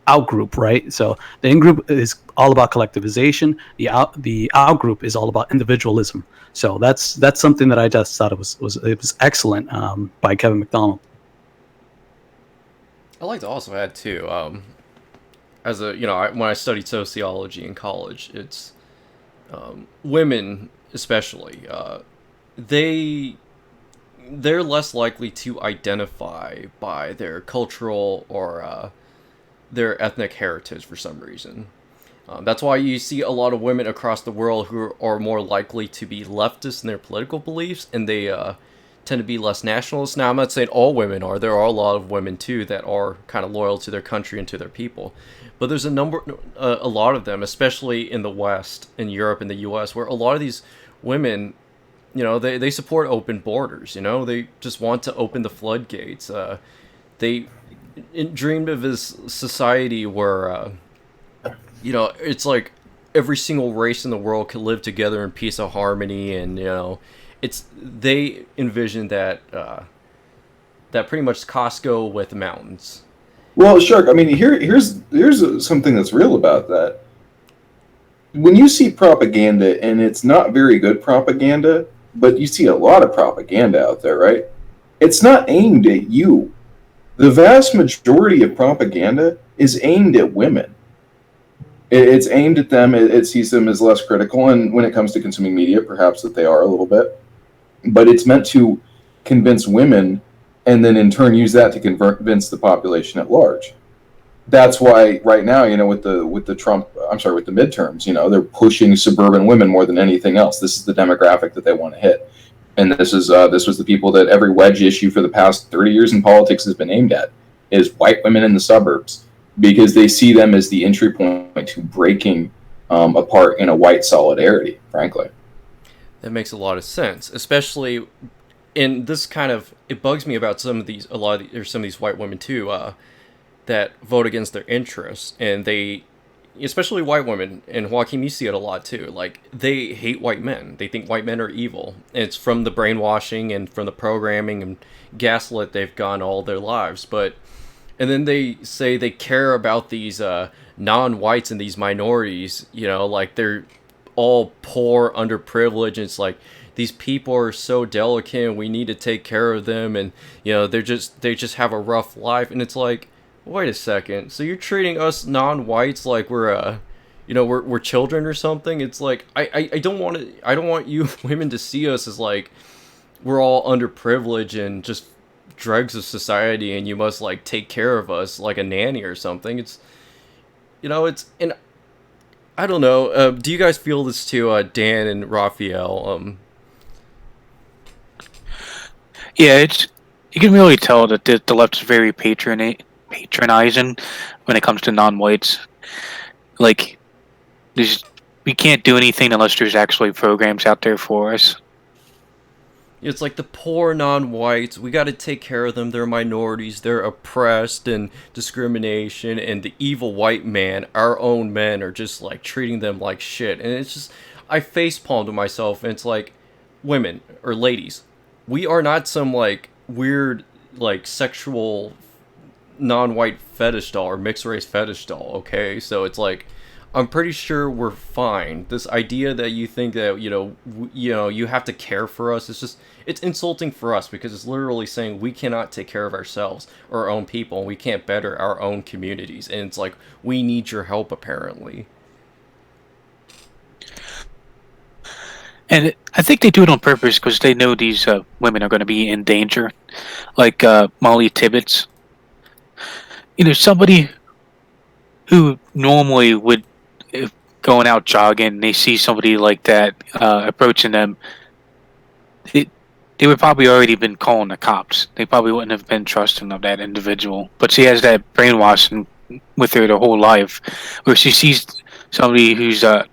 Speaker 4: out group, right? So the in group is all about collectivization. The out group is all about individualism. So that's something that I just thought it was excellent by Kevin MacDonald.
Speaker 1: I like to also add too. As a when I studied sociology in college, it's women especially. They're less likely to identify by their cultural or their ethnic heritage for some reason. That's why you see a lot of women across the world who are more likely to be leftist in their political beliefs, and they tend to be less nationalist. Now, I'm not saying all women are. There are a lot of women, too, that are kind of loyal to their country and to their people. But there's a lot of them, especially in the West, in Europe, and the U.S., where a lot of these women, they support open borders. They just want to open the floodgates. They dreamed of this society where, it's like every single race in the world could live together in peace and harmony, and they envision that pretty much Costco with mountains.
Speaker 3: Well, Shark, I mean, here's something that's real about that. When you see propaganda, and it's not very good propaganda, but you see a lot of propaganda out there, right? It's not aimed at you. The vast majority of propaganda is aimed at women. It's aimed at them. It sees them as less critical, and when it comes to consuming media, perhaps that they are a little bit. But it's meant to convince women, and then in turn use that to convince the population at large. That's why right now, with the midterms, they're pushing suburban women more than anything else. This is the demographic that they want to hit, and this was the people that every wedge issue for the past 30 years in politics has been aimed at, is white women in the suburbs, because they see them as the entry point to breaking apart in a white solidarity, frankly.
Speaker 1: That makes a lot of sense, especially in this kind of, it bugs me about some of these white women too, that vote against their interests, and they, especially white women, and Joachim, you see it a lot too, like, they hate white men. They think white men are evil. And it's from the brainwashing and from the programming and gaslit they've gone all their lives, and then they say they care about these non-whites and these minorities, like they're all poor, underprivileged, and it's like, these people are so delicate and we need to take care of them, and they just have a rough life. And it's like, wait a second, so you're treating us non-whites like we're we're children or something? It's like, I don't want you women to see us as like we're all underprivileged and just dregs of society, and you must like take care of us like a nanny or something. It's and I don't know, do you guys feel this too, Dan and Rafael?
Speaker 2: Yeah, it's you can really tell that the left is very patronizing when it comes to non-whites. Like, there's we can't do anything unless there's actually programs out there for us.
Speaker 1: It's like the poor non-whites, we got to take care of them. They're minorities, they're oppressed and discrimination, and the evil white man, our own men, are just like treating them like shit. And it's just, I facepalm to myself, and it's like, women or ladies, we are not some like weird like sexual non-white fetish doll or mixed race fetish doll, okay? So it's like, I'm pretty sure we're fine. This idea that you think that, you have to care for us, it's just, it's insulting for us, because it's literally saying we cannot take care of ourselves or our own people, and we can't better our own communities. And it's like, we need your help, apparently.
Speaker 2: And I think they do it on purpose because they know these women are going to be in danger, like Molly Tibbetts. Somebody who normally would, if going out jogging, they see somebody like that approaching them, they would probably already been calling the cops. They probably wouldn't have been trusting of that individual. But she has that brainwashing with her the whole life, where she sees somebody who's a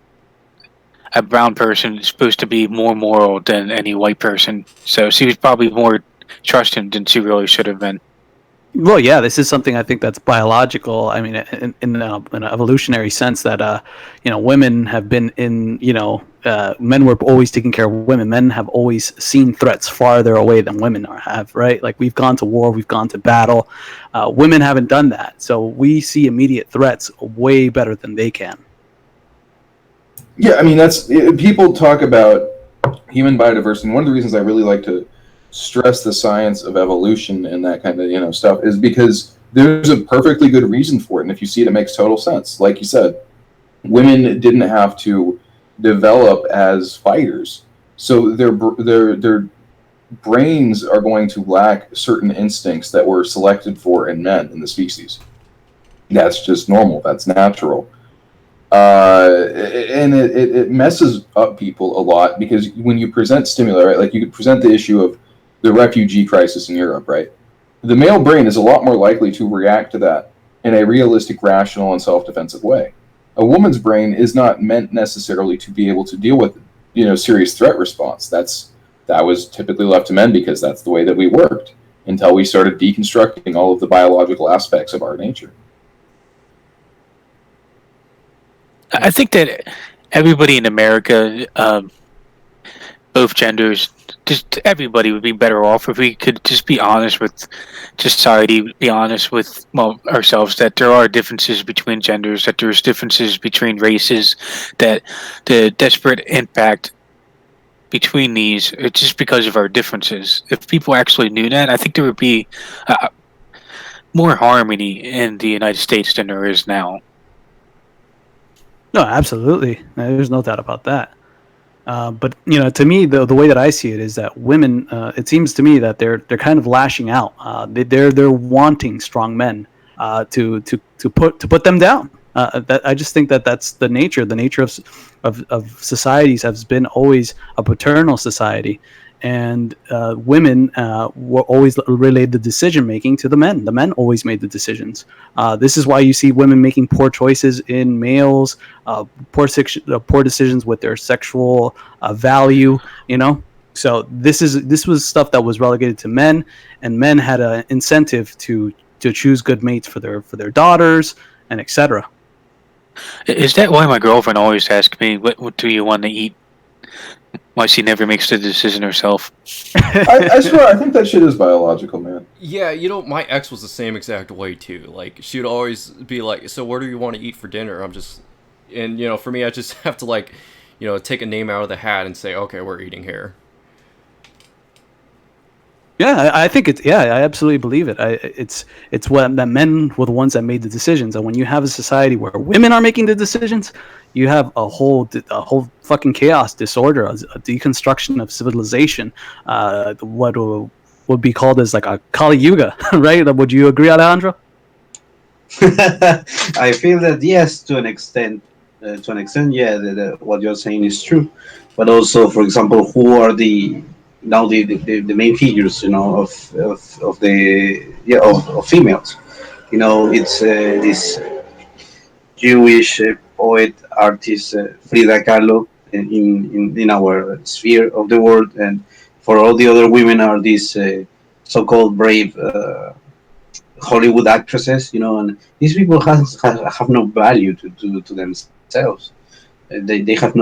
Speaker 2: brown person is supposed to be more moral than any white person. So she was probably more trusting than she really should have been.
Speaker 4: Well, yeah, this is something I think that's biological. I mean, in an evolutionary sense, that women have been men were always taking care of women. Men have always seen threats farther away than women have, right? Like, we've gone to war, we've gone to battle. Women haven't done that, so we see immediate threats way better than they can.
Speaker 3: Yeah, I mean, people talk about human biodiversity, and one of the reasons I really like to stress the science of evolution and that kind of stuff is because there's a perfectly good reason for it, and if you see it, it makes total sense. Like you said, women didn't have to develop as fighters, so their brains are going to lack certain instincts that were selected for in men in the species. That's just normal. That's natural. And it messes up people a lot, because when you present stimuli, right, like you could present the issue of the refugee crisis in Europe, right? The male brain is a lot more likely to react to that in a realistic, rational, and self-defensive way. A woman's brain is not meant necessarily to be able to deal with, serious threat response. That was typically left to men, because that's the way that we worked until we started deconstructing all of the biological aspects of our nature.
Speaker 2: I think that everybody in America, both genders, just everybody would be better off if we could just be honest with society, be honest with ourselves, that there are differences between genders, that there's differences between races, that the desperate impact between these are just because of our differences. If people actually knew that, I think there would be more harmony in the United States than there is now.
Speaker 4: No, absolutely. There's no doubt about that. But to me, the way that I see it is that women, it seems to me that they're kind of lashing out. They're wanting strong men to put them down. I just think that's the nature. The nature of societies has been always a paternal society, and women were always relayed the decision making to the men. The men always made the decisions. This is why you see women making poor choices in males, poor decisions with their sexual value. So this was stuff that was relegated to men, and men had an incentive to choose good mates for their daughters and etc.
Speaker 2: Is that why my girlfriend always asks me, what do you want to eat? Why she never makes the decision herself.
Speaker 3: I swear, I think that shit is biological, man.
Speaker 1: Yeah, my ex was the same exact way too. Like, she would always be like, so what do you want to eat for dinner? And for me, I just have to take a name out of the hat and say, okay, we're eating here.
Speaker 4: Yeah, I think it's. Yeah, I absolutely believe it. It's what that men were the ones that made the decisions, and when you have a society where women are making the decisions, you have a whole fucking chaos, disorder, a deconstruction of civilization. What would be called as like a Kali Yuga, right? Would you agree, Alejandro?
Speaker 5: I feel that yes, to an extent. Yeah, what you're saying is true. But also, for example, who are the now the main figures, of the of females. It's this Jewish poet, artist Frida Kahlo in our sphere of the world, and for all the other women are these so-called brave Hollywood actresses, and these people have no value to themselves. They have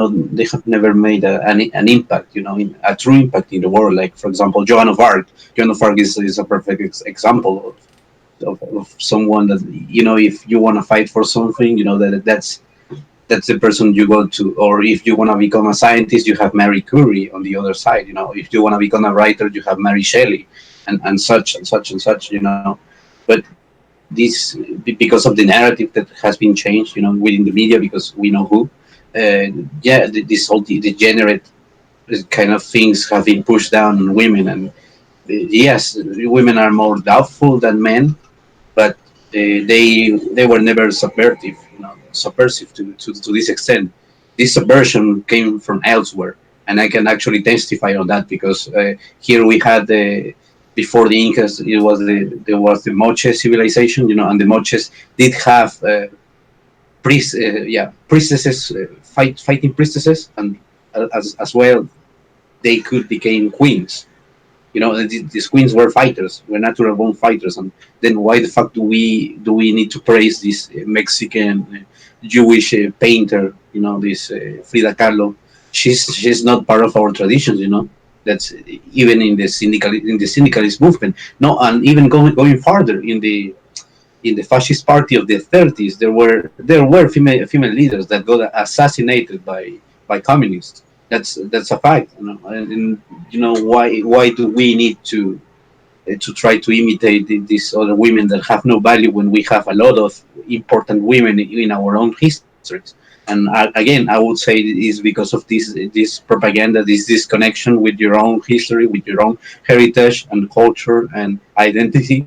Speaker 5: never made an impact, a true impact in the world. Like for example, Joan of Arc. Joan of Arc is a perfect example of someone that, if you want to fight for something, that's the person you go to. Or if you want to become a scientist, you have Marie Curie on the other side. If you want to become a writer, you have Mary Shelley, and such and such and such. But this, because of the narrative that has been changed, within the media, because we know who. This whole degenerate kind of things have been pushed down on women, and yes, women are more doubtful than men, but they were never subversive to this extent. This subversion came from elsewhere, and I can actually testify on that because here we had before the Incas, there was the Moche civilization, and the Moches did have priestesses, fighting priestesses, and as well they could become queens. These queens were fighters, were natural born fighters, and then why the fuck do we need to praise this Mexican Jewish painter? This Frida Kahlo. She's not part of our traditions. That's even in the syndicalist movement. No, and even going farther in the fascist party of the 30s, there were female leaders that got assassinated by communists. That's a fact. And why do we need to try to imitate these other women that have no value when we have a lot of important women in our own histories? And again, I would say it is because of this propaganda, this disconnection with your own history, with your own heritage and culture and identity.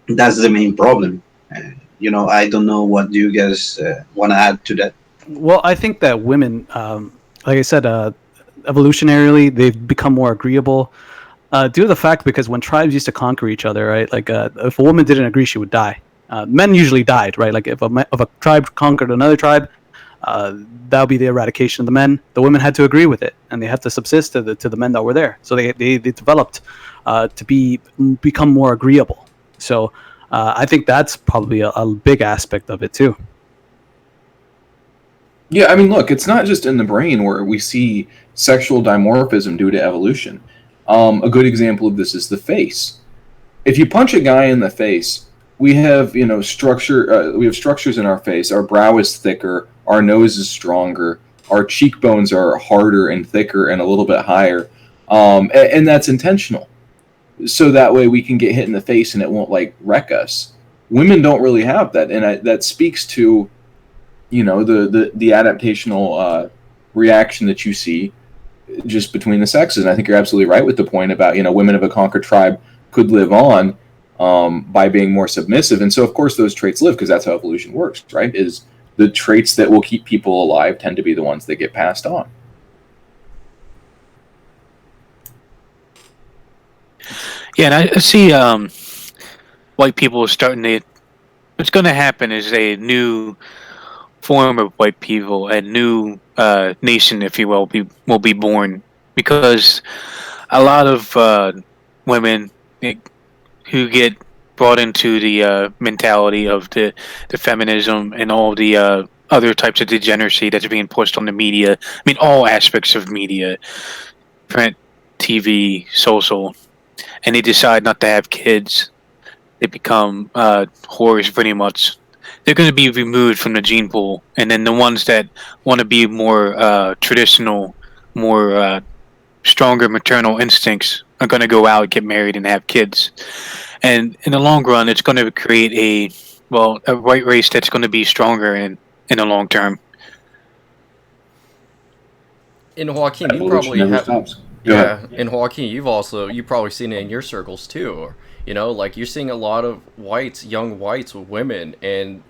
Speaker 5: That's the main problem. I don't know what you guys want to add to that.
Speaker 4: Well, I think that women, like I said, evolutionarily, they've become more agreeable due to the fact because when tribes used to conquer each other, right? Like if a woman didn't agree, she would die. Men usually died, right? Like if a tribe conquered another tribe, that would be the eradication of the men. The women had to agree with it, and they had to subsist to the men that were there. So they developed to become more agreeable. So I think that's probably a big aspect of it too.
Speaker 3: Yeah, I mean, look, it's not just in the brain where we see sexual dimorphism due to evolution. A good example of this is the face. If you punch a guy in the face, we have structure. We have structures in our face. Our brow is thicker. Our nose is stronger. Our cheekbones are harder and thicker and a little bit higher, and that's intentional. So that way we can get hit in the face and it won't wreck us. Women don't really have that, and that speaks to the adaptational reaction that you see just between the sexes. And I think you're absolutely right with the point about women of a conquered tribe could live on by being more submissive, and so of course those traits live because that's how evolution works, right? Is the traits that will keep people alive tend to be the ones that get passed on.
Speaker 2: Yeah, and I see white people starting to. What's going to happen is a new form of white people, a new nation, if you will be born, because a lot of women who get brought into the mentality of the feminism and all the other types of degeneracy that's being pushed on the media. I mean, all aspects of media, print, TV, social, and they decide not to have kids. They become whores pretty much. They're going to be removed from the gene pool, and then the ones that want to be more traditional, more stronger maternal instincts are going to go out, get married, and have kids. And in the long run, it's going to create a white race that's going to be stronger in the long term.
Speaker 1: And Joaquin, you
Speaker 3: Evolution
Speaker 1: probably
Speaker 3: never
Speaker 1: have.
Speaker 3: stops. Go
Speaker 1: Yeah,
Speaker 3: ahead.
Speaker 1: and Joaquin, you've probably seen it in your circles too. Like you're seeing a lot of young whites with women, and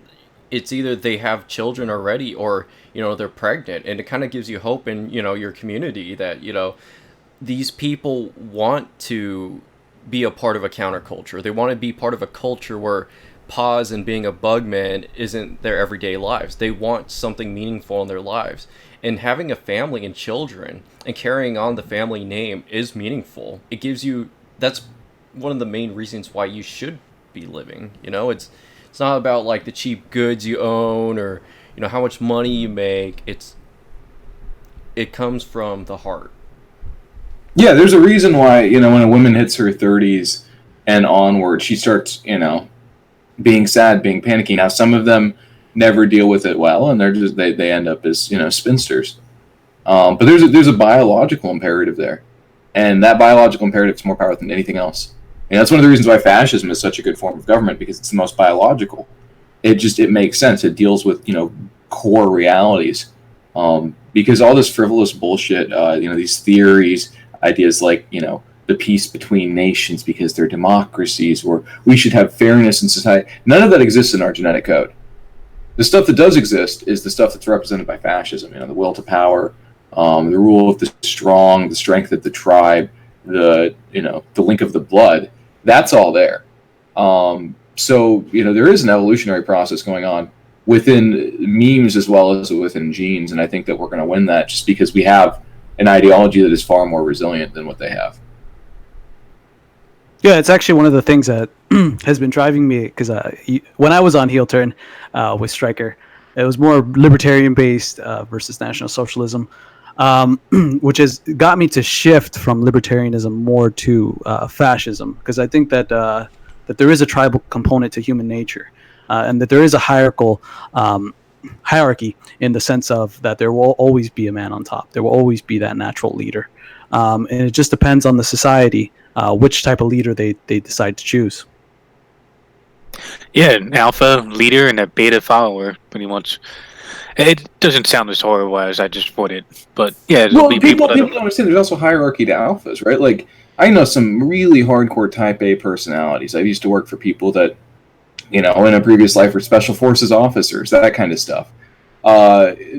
Speaker 1: it's either they have children already or they're pregnant, and it kind of gives you hope in your community that these people want to be a part of a counterculture. They want to be part of a culture where pause and being a bugman isn't their everyday lives. They want something meaningful in their lives. And having a family and children and carrying on the family name is meaningful. It gives you, that's one of the main reasons why you should be living. You know, it's not about like the cheap goods you own or, you know, how much money you make. It comes from the heart.
Speaker 3: Yeah, there's a reason why, you know, when a woman hits her 30s and onward, she starts, you know, being sad, being panicky. Now, some of them never deal with it well, and they end up as, you know, spinsters. But there's a biological imperative there, and that biological imperative is more powerful than anything else. And that's one of the reasons why fascism is such a good form of government, because it's the most biological. It makes sense. It deals with, you know, core realities. Because all this frivolous bullshit, you know, these theories, ideas like, you know, the peace between nations because they're democracies, or we should have fairness in society. None of that exists in our genetic code. The stuff that does exist is the stuff that's represented by fascism. You know, the will to power, the rule of the strong, the strength of the tribe, the link of the blood. That's all there. So, you know, there is an evolutionary process going on within memes as well as within genes, and I think that we're going to win that just because we have an ideology that is far more resilient than what they have.
Speaker 4: Yeah, it's actually one of the things that has been driving me, because when I was on Heel Turn with Stryker, it was more libertarian-based versus National Socialism, which has got me to shift from libertarianism more to fascism, because I think that there is a tribal component to human nature, and that there is a hierarchy in the sense of that there will always be a man on top. There will always be that natural leader. And it just depends on the society, which type of leader they decide to choose.
Speaker 2: Yeah, an alpha leader and a beta follower, pretty much. It doesn't sound as horrible as I just put it, but yeah,
Speaker 3: well, people don't understand. There's also hierarchy to alphas, right? Like, I know some really hardcore Type A personalities. I used to work for people that, you know, in a previous life were special forces officers, that kind of stuff.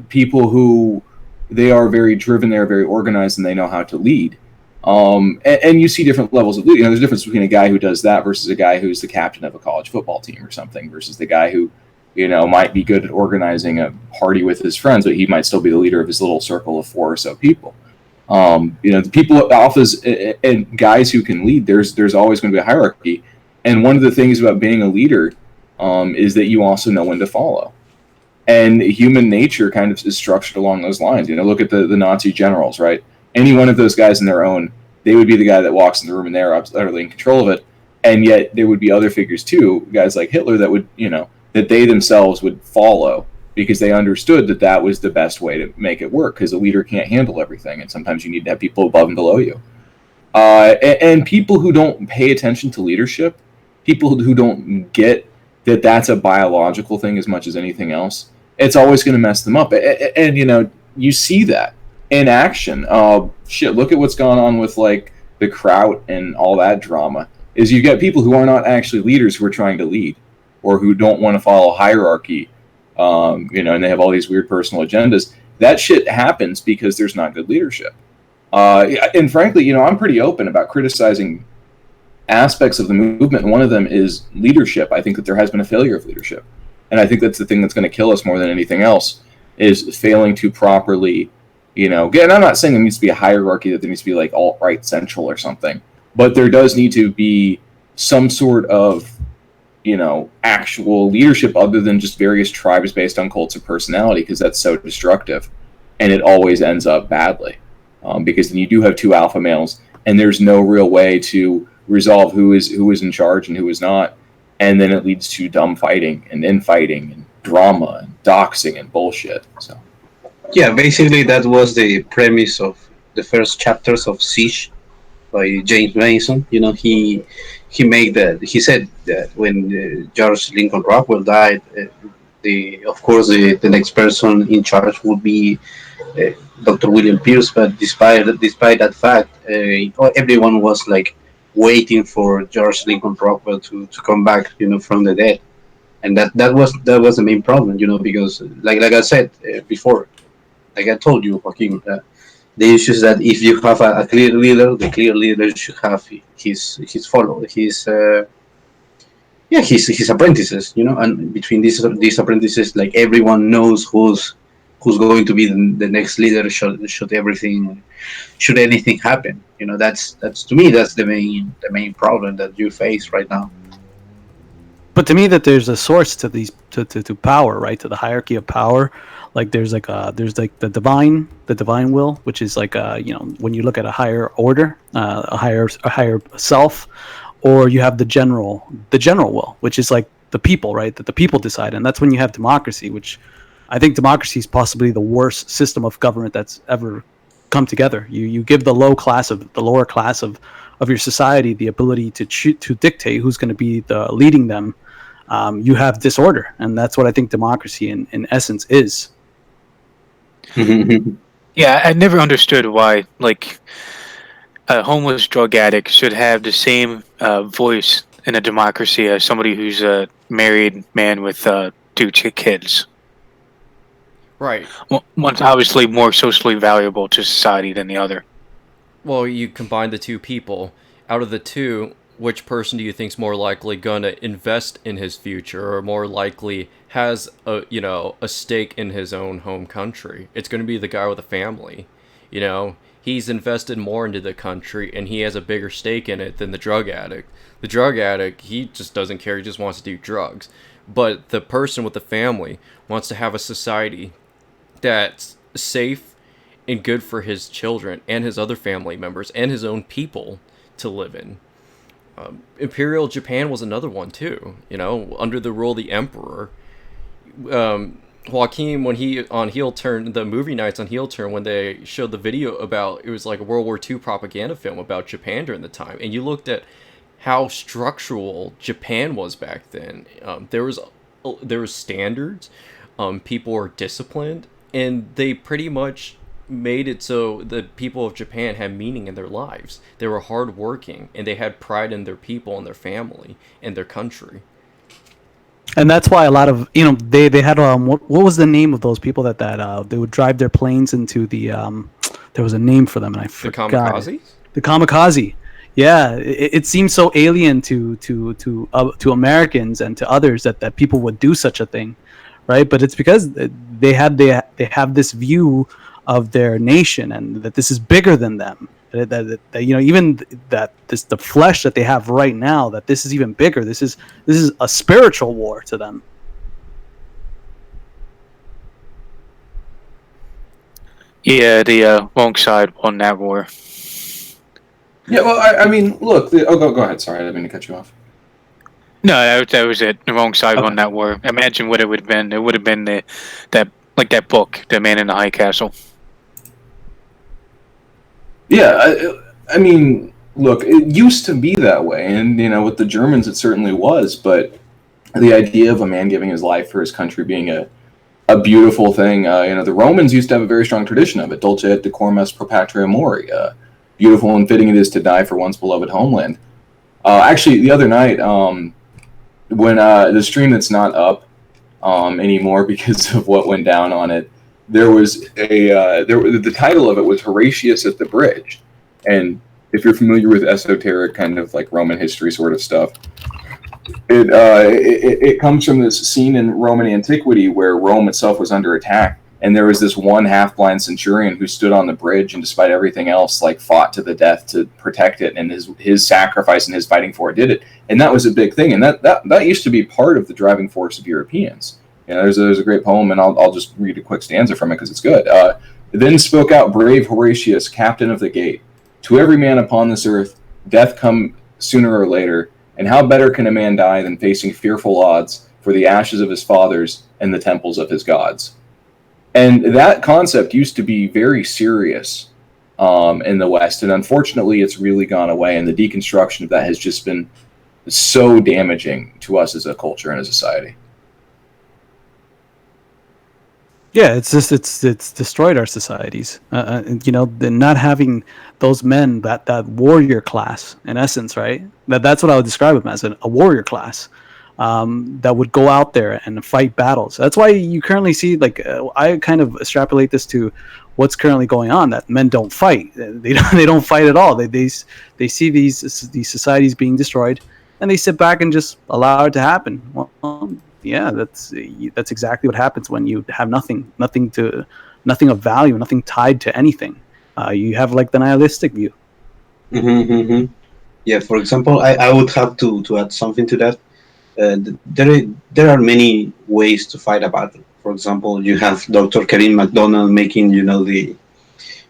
Speaker 3: People who, they are very driven, they are very organized, and they know how to lead. And you see different levels of leading. You know, there's a difference between a guy who does that versus a guy who's the captain of a college football team or something, versus the guy who, you know, might be good at organizing a party with his friends, but he might still be the leader of his little circle of 4 or so people. You know, the people, alphas and guys who can lead, there's always going to be a hierarchy. And one of the things about being a leader is that you also know when to follow. And human nature kind of is structured along those lines. You know, look at the Nazi generals, right? Any one of those guys in their own, they would be the guy that walks in the room and they're utterly in control of it. And yet there would be other figures too, guys like Hitler, that would, you know, that they themselves would follow because they understood that that was the best way to make it work, because a leader can't handle everything. And sometimes you need to have people above and below you. And people who don't pay attention to leadership, people who don't get that that's a biological thing as much as anything else, it's always going to mess them up. And, you know, you see that in action. Look at what's gone on with, like, the Kraut and all that drama, is you get people who are not actually leaders who are trying to lead, or who don't want to follow hierarchy, you know, and they have all these weird personal agendas. That shit happens because there's not good leadership. And frankly, you know, I'm pretty open about criticizing aspects of the movement. One of them is leadership. I think that there has been a failure of leadership. And I think that's the thing that's going to kill us more than anything else, is failing to properly, you know, and I'm not saying there needs to be a hierarchy, that there needs to be like alt-right central or something, but there does need to be some sort of, you know, actual leadership other than just various tribes based on cults of personality, because that's so destructive. And it always ends up badly, because then you do have 2 alpha males, and there's no real way to resolve who is in charge and who is not. And then it leads to dumb fighting and infighting and drama and doxing and bullshit. So,
Speaker 5: yeah, basically that was the premise of the first chapters of Siege by James Mason. You know, he made that. He said that when George Lincoln Rockwell died, the next person in charge would be Dr. William Pierce. But despite that fact, everyone was like waiting for George Lincoln Rockwell to come back, you know, from the dead, and that was the main problem, you know, because like I said before, like I told you, Joachim, The issue is that if you have a clear leader, the clear leader should have his follow his his apprentices, and between these apprentices, like everyone knows who's going to be the next leader should anything happen. That's to me that's the main problem that you face right now.
Speaker 4: But to me, that there's a source to these to power, right? To the hierarchy of power. Like there's like the divine will, which is like when you look at a higher order, a higher self, or you have the general will, which is like the people, right? That the people decide, and that's when you have democracy, which I think democracy is possibly the worst system of government that's ever come together. You give the lower class of your society the ability to dictate who's going to be the leading them. You have disorder, and that's what I think democracy in essence is.
Speaker 2: Yeah, I never understood why, like, a homeless drug addict should have the same voice in a democracy as somebody who's a married man with two kids.
Speaker 1: Right.
Speaker 2: One's obviously more socially valuable to society than the other.
Speaker 1: Well, you combine the two people. Out of the two, which person do you think's more likely gonna invest in his future, or more likely has a stake in his own home country? It's gonna be the guy with a family. He's invested more into the country, and he has a bigger stake in it than the drug addict. The drug addict, he just doesn't care. He just wants to do drugs. But the person with the family wants to have a society that's safe and good for his children and his other family members and his own people to live in. Imperial Japan was another one too. Under the rule of the emperor. Joachim, when he on Heel Turn, the movie nights on Heel Turn, when they showed the video about, it was like a World War II propaganda film about Japan during the time, and you looked at how structural Japan was back then. There was standards, people were disciplined, and they pretty much made it so the people of Japan had meaning in their lives. They were hardworking, and they had pride in their people and their family and their country.
Speaker 4: And that's why a lot of they had what was the name of those people that they would drive their planes into the there was a name for them and I forgot.
Speaker 1: The kamikazes?
Speaker 4: The kamikaze. Yeah, it seems so alien to Americans and to others that people would do such a thing, right? But it's because they have this view of their nation and that this is bigger than them. That even that the flesh that they have right now, that this is even bigger. This is a spiritual war to them.
Speaker 2: Yeah, the wrong side won that war.
Speaker 3: Yeah, well, I mean, look. Go ahead. Sorry, I didn't mean to cut you off.
Speaker 2: No, that was it. The wrong side won that war. Imagine what it would have been. It would have been that book, The Man in the High Castle.
Speaker 3: Yeah, I mean, look, it used to be that way, and with the Germans, it certainly was. But the idea of a man giving his life for his country being a beautiful thing, the Romans used to have a very strong tradition of it. Dulce et decorum est pro patria mori. Beautiful and fitting it is to die for one's beloved homeland. Actually, the other night, when the stream that's not up anymore because of what went down on it, there was the title of it was Horatius at the Bridge. And if you're familiar with esoteric kind of like Roman history sort of stuff, it comes from this scene in Roman antiquity where Rome itself was under attack, and there was this one half-blind centurion who stood on the bridge and despite everything else like fought to the death to protect it, and his sacrifice and his fighting for it did it. And that was a big thing, and that used to be part of the driving force of Europeans. There's a great poem, and I'll just read a quick stanza from it because it's good. Then spoke out brave Horatius, captain of the gate. To every man upon this earth, death come sooner or later, and how better can a man die than facing fearful odds for the ashes of his fathers and the temples of his gods? And that concept used to be very serious in the West, and unfortunately it's really gone away, and the deconstruction of that has just been so damaging to us as a culture and a society.
Speaker 4: Yeah, it's destroyed our societies. Not having those men, that warrior class, in essence, right? That's what I would describe them as, a warrior class. that would go out there and fight battles. That's why you currently see, like, I kind of extrapolate this to what's currently going on, that men don't fight. They don't fight at all. They see these societies being destroyed, and they sit back and just allow it to happen. Well, yeah, that's exactly what happens when you have nothing of value, nothing tied to anything. You have like the nihilistic view.
Speaker 5: Yeah, for example, I would have to add something to that. There are many ways to fight a battle. For example, you have Dr. Karim MacDonald making,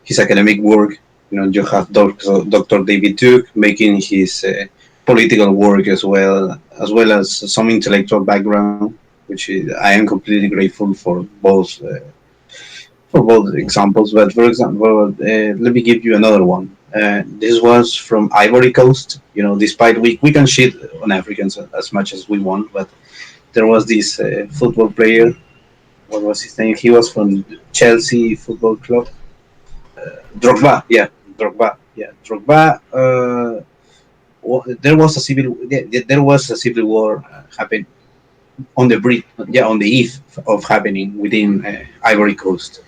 Speaker 5: his academic work. You have Dr. David Duke making his political work as well as some intellectual background, which I am completely grateful for both examples. But for example, let me give you another one. This was from Ivory Coast. Despite we can shit on Africans as much as we want, but there was this football player. What was his name? He was from Chelsea Football Club. Drogba, yeah, Drogba, yeah, Drogba. There was a civil war happening on the eve of happening within Ivory Coast,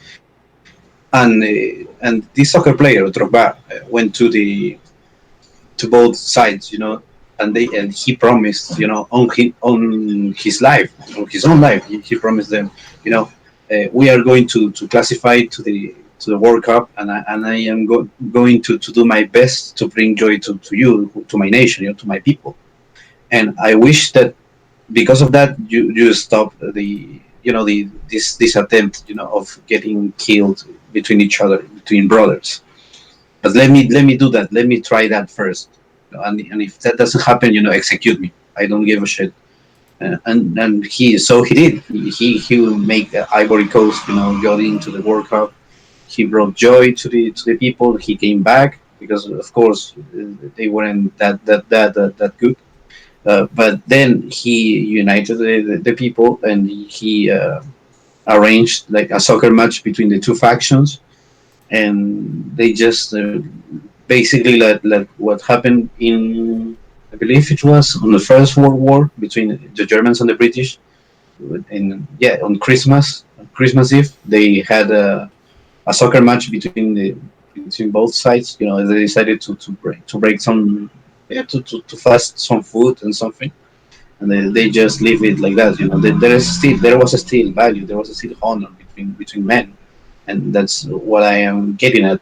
Speaker 5: and this soccer player Drogba went to both sides, and he promised, on his own life, he promised them, we are going to classify to the World Cup, and I am going to do my best to bring joy to you, to my nation, to my people, and I wish that because of that you stop this attempt, of getting killed between each other, between brothers. But let me do that. Let me try that first, and if that doesn't happen, execute me. I don't give a shit. And he did. He will make Ivory Coast, go into the World Cup. He brought joy to the people. He came back because, of course, they weren't that good. But then he united the people, and he arranged like a soccer match between the two factions, and they just basically let what happened in, I believe it was on the First World War between the Germans and the British. On Christmas Eve, they had a soccer match between both sides. They decided to break some, to fast some food and something, and they just leave it like that. There was a still value, there was a still honor between men, and that's what I am getting at.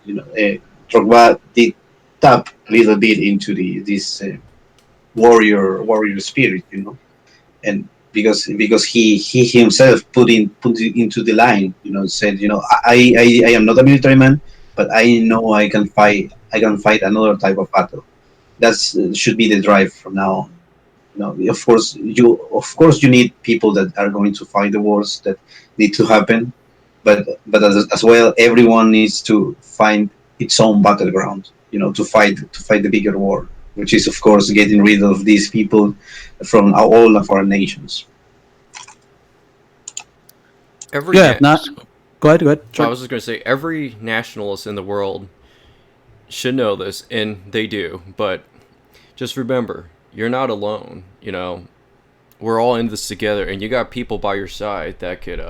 Speaker 5: Drogba did tap a little bit into this warrior spirit, and because he himself put it into the line, said, I am not a military man, but I know I can fight another type of battle. That should be the drive from now on. Of course you need people that are going to fight the wars that need to happen, but as well, everyone needs to find its own battleground, to fight the bigger war, which is, of course, getting rid of these people from all of our nations.
Speaker 4: If not, go ahead.
Speaker 1: I was just going to say, every nationalist in the world should know this, and they do. But just remember, you're not alone. We're all in this together, and you got people by your side that could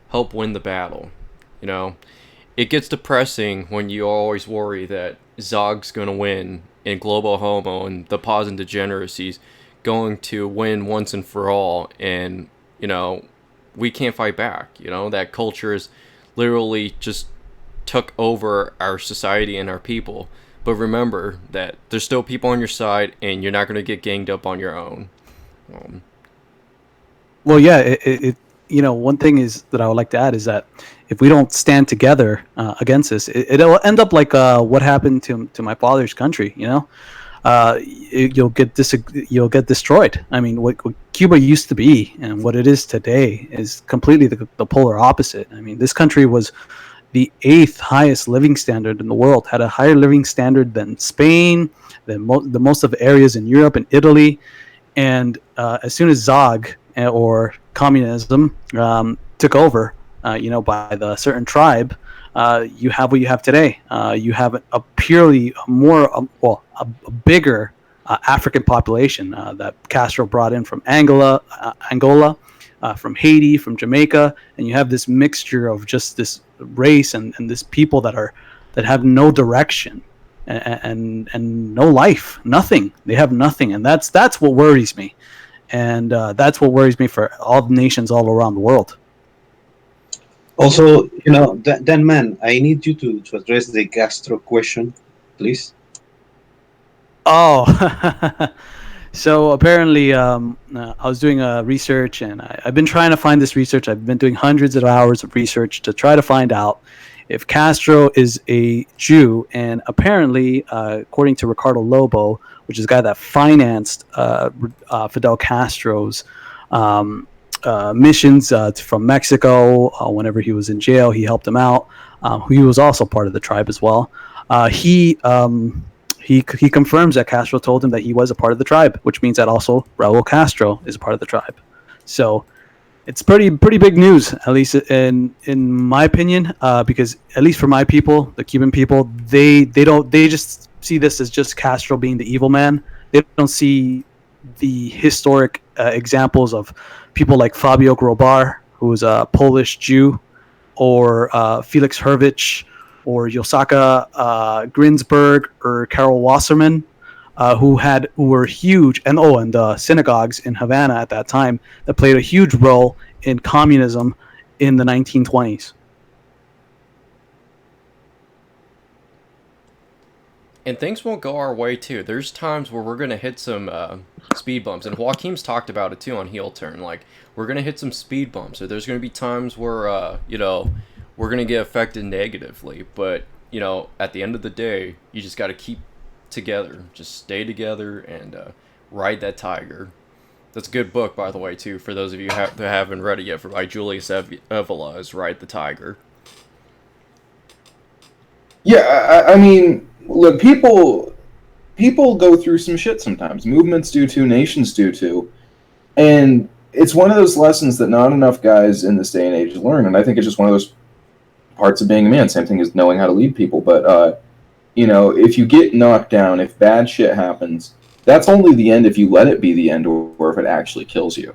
Speaker 1: help win the battle. It gets depressing when you always worry that Zog's going to win, and Global Homo and the Pause and Degeneracy's going to win once and for all, and we can't fight back. That culture is literally just took over our society and our people. But remember that there's still people on your side, and you're not going to get ganged up on your own.
Speaker 4: Well, yeah, one thing is that I would like to add is that if we don't stand together against this, it'll end up like what happened to my father's country. You'll get destroyed. I mean, what Cuba used to be and what it is today is completely the polar opposite. I mean, this country was the 8th highest living standard in the world, had a higher living standard than Spain, than the most of the areas in Europe and Italy. And as soon as Zog or communism took over, by the certain tribe, you have what you have today. You have a purely more, a bigger African population that Castro brought in from Angola, from Haiti, from Jamaica, and you have this mixture of just this race and this people that have no direction and no life, nothing. They have nothing, and that's what worries me, and that's what worries me for all nations all around the world.
Speaker 5: Also, Dan man, I need you to address the Castro question, please.
Speaker 4: Oh, so apparently, I was doing research, and I've been trying to find this research. I've been doing hundreds of hours of research to try to find out if Castro is a Jew. And apparently, according to Ricardo Lobo, which is a guy that financed Fidel Castro's missions from Mexico whenever he was in jail, he helped him out. He was also part of the tribe as well. He confirms that Castro told him that he was a part of the tribe, which means that also Raul Castro is a part of the tribe. So it's pretty big news, at least in my opinion, because at least for my people, the Cuban people, they just see this as just Castro being the evil man. They don't see the historic examples of people like Fabio Grobar, who was a Polish Jew, or Felix Hervich, or Yosaka Grinsberg, or Carol Wasserman, who were huge, and the synagogues in Havana at that time that played a huge role in communism in the 1920s.
Speaker 1: And things won't go our way too. There's times where we're gonna hit some speed bumps, and Joachim's talked about it too on Heel Turn. Like, we're gonna hit some speed bumps, or there's gonna be times where we're gonna get affected negatively. But at the end of the day, you just got to keep together, just stay together, and ride that tiger. That's a good book, by the way, too, for those of you that haven't read it yet, by Julius Evola, is Ride the Tiger.
Speaker 3: Yeah, I mean, look, people go through some shit sometimes. Movements do too, nations do too. And it's one of those lessons that not enough guys in this day and age learn, and I think it's just one of those parts of being a man. Same thing as knowing how to lead people. But, if you get knocked down, if bad shit happens, that's only the end if you let it be the end, or if it actually kills you.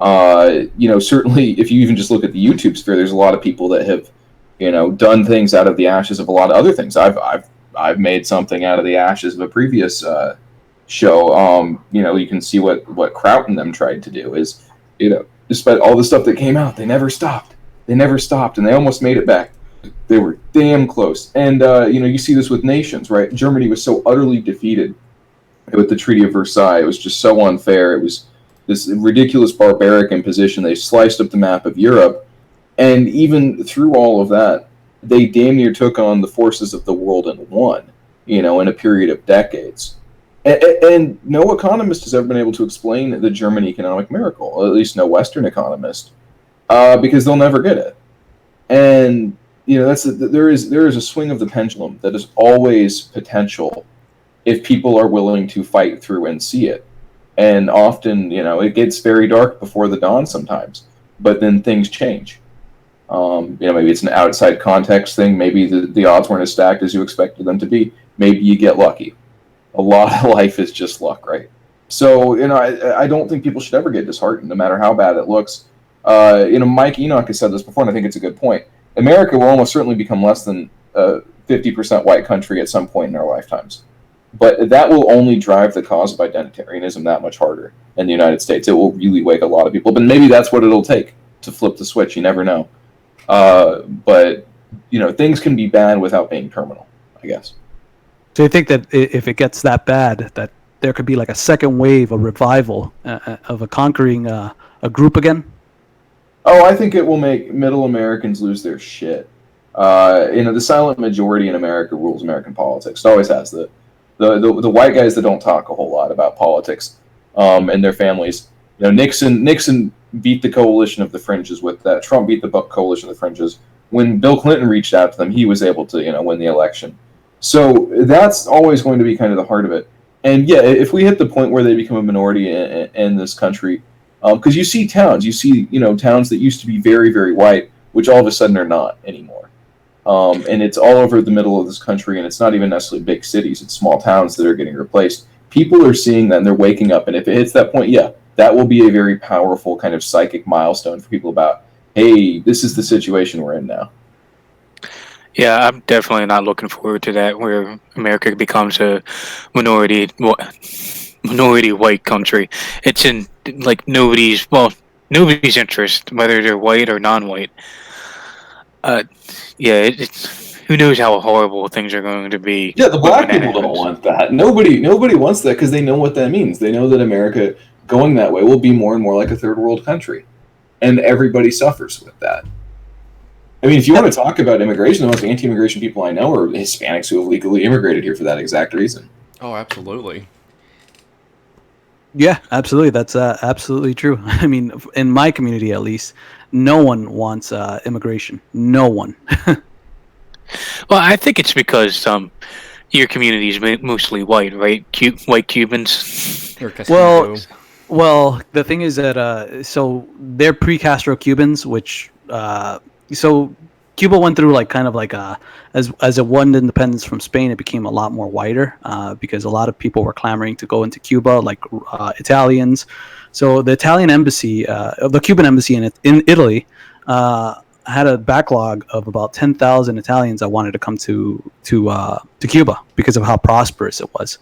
Speaker 3: Certainly, if you even just look at the YouTube sphere, there's a lot of people that have, done things out of the ashes of a lot of other things. I've made something out of the ashes of a previous show. You can see what Kraut and them tried to do is, despite all the stuff that came out, they never stopped. And they almost made it back. They were damn close. And, you see this with nations, right? Germany was so utterly defeated with the Treaty of Versailles. It was just so unfair. It was this ridiculous barbaric imposition. They sliced up the map of Europe. And even through all of that, they damn near took on the forces of the world and won, in a period of decades. And no economist has ever been able to explain the German economic miracle, at least no Western economist, because they'll never get it. And there is a swing of the pendulum that is always potential if people are willing to fight through and see it. And often, it gets very dark before the dawn sometimes, but then things change. Maybe it's an outside context thing. Maybe the odds weren't as stacked as you expected them to be. Maybe you get lucky. A lot of life is just luck, right? So, I don't think people should ever get disheartened, no matter how bad it looks. Mike Enoch has said this before, and I think it's a good point. America will almost certainly become less than a 50% white country at some point in our lifetimes. But that will only drive the cause of identitarianism that much harder in the United States. It will really wake a lot of people. But maybe that's what it'll take to flip the switch. You never know. But things can be bad without being terminal, I guess.
Speaker 4: So you think that if it gets that bad, that there could be like a second wave, a revival of a conquering a group again?
Speaker 3: Oh, I think it will make middle Americans lose their shit. The silent majority in America rules American politics. It always has. The white guys that don't talk a whole lot about politics and their families. Nixon beat the coalition of the fringes with that. Trump beat the coalition of the fringes. When Bill Clinton reached out to them, he was able to win the election. So that's always going to be kind of the heart of it. And yeah, if we hit the point where they become a minority in this country, because you see towns that used to be very, very white, which all of a sudden are not anymore. And it's all over the middle of this country, and it's not even necessarily big cities. It's small towns that are getting replaced. people are seeing that and they're waking up. And if it hits that point, yeah, that will be a very powerful kind of psychic milestone for people about, hey, this is the situation we're in now.
Speaker 2: Yeah, I'm definitely not looking forward to that, where America becomes a minority white country. It's in like nobody's interest, whether they're white or non-white. Yeah, it's who knows how horrible things are going to be.
Speaker 3: Yeah, the black people don't want that. Nobody wants that because they know what that means. They know that America going that way will be more and more like a third world country, and everybody suffers with that. I mean, if you want to talk about immigration, the most anti-immigration people I know are Hispanics who have legally immigrated here for that exact reason.
Speaker 1: Oh, absolutely.
Speaker 4: Yeah, absolutely. That's absolutely true. I mean, in my community, at least, no one wants immigration. No one.
Speaker 2: Well, I think it's because your community is mostly white, right? White Cubans.
Speaker 4: Well, the thing is that so they're pre-Castro Cubans, which so Cuba went through like kind of like as it won independence from Spain, it became a lot more whiter because a lot of people were clamoring to go into Cuba, like Italians. So the Italian embassy, the Cuban embassy in Italy, had a backlog of about 10,000 Italians that wanted to come to Cuba because of how prosperous it was.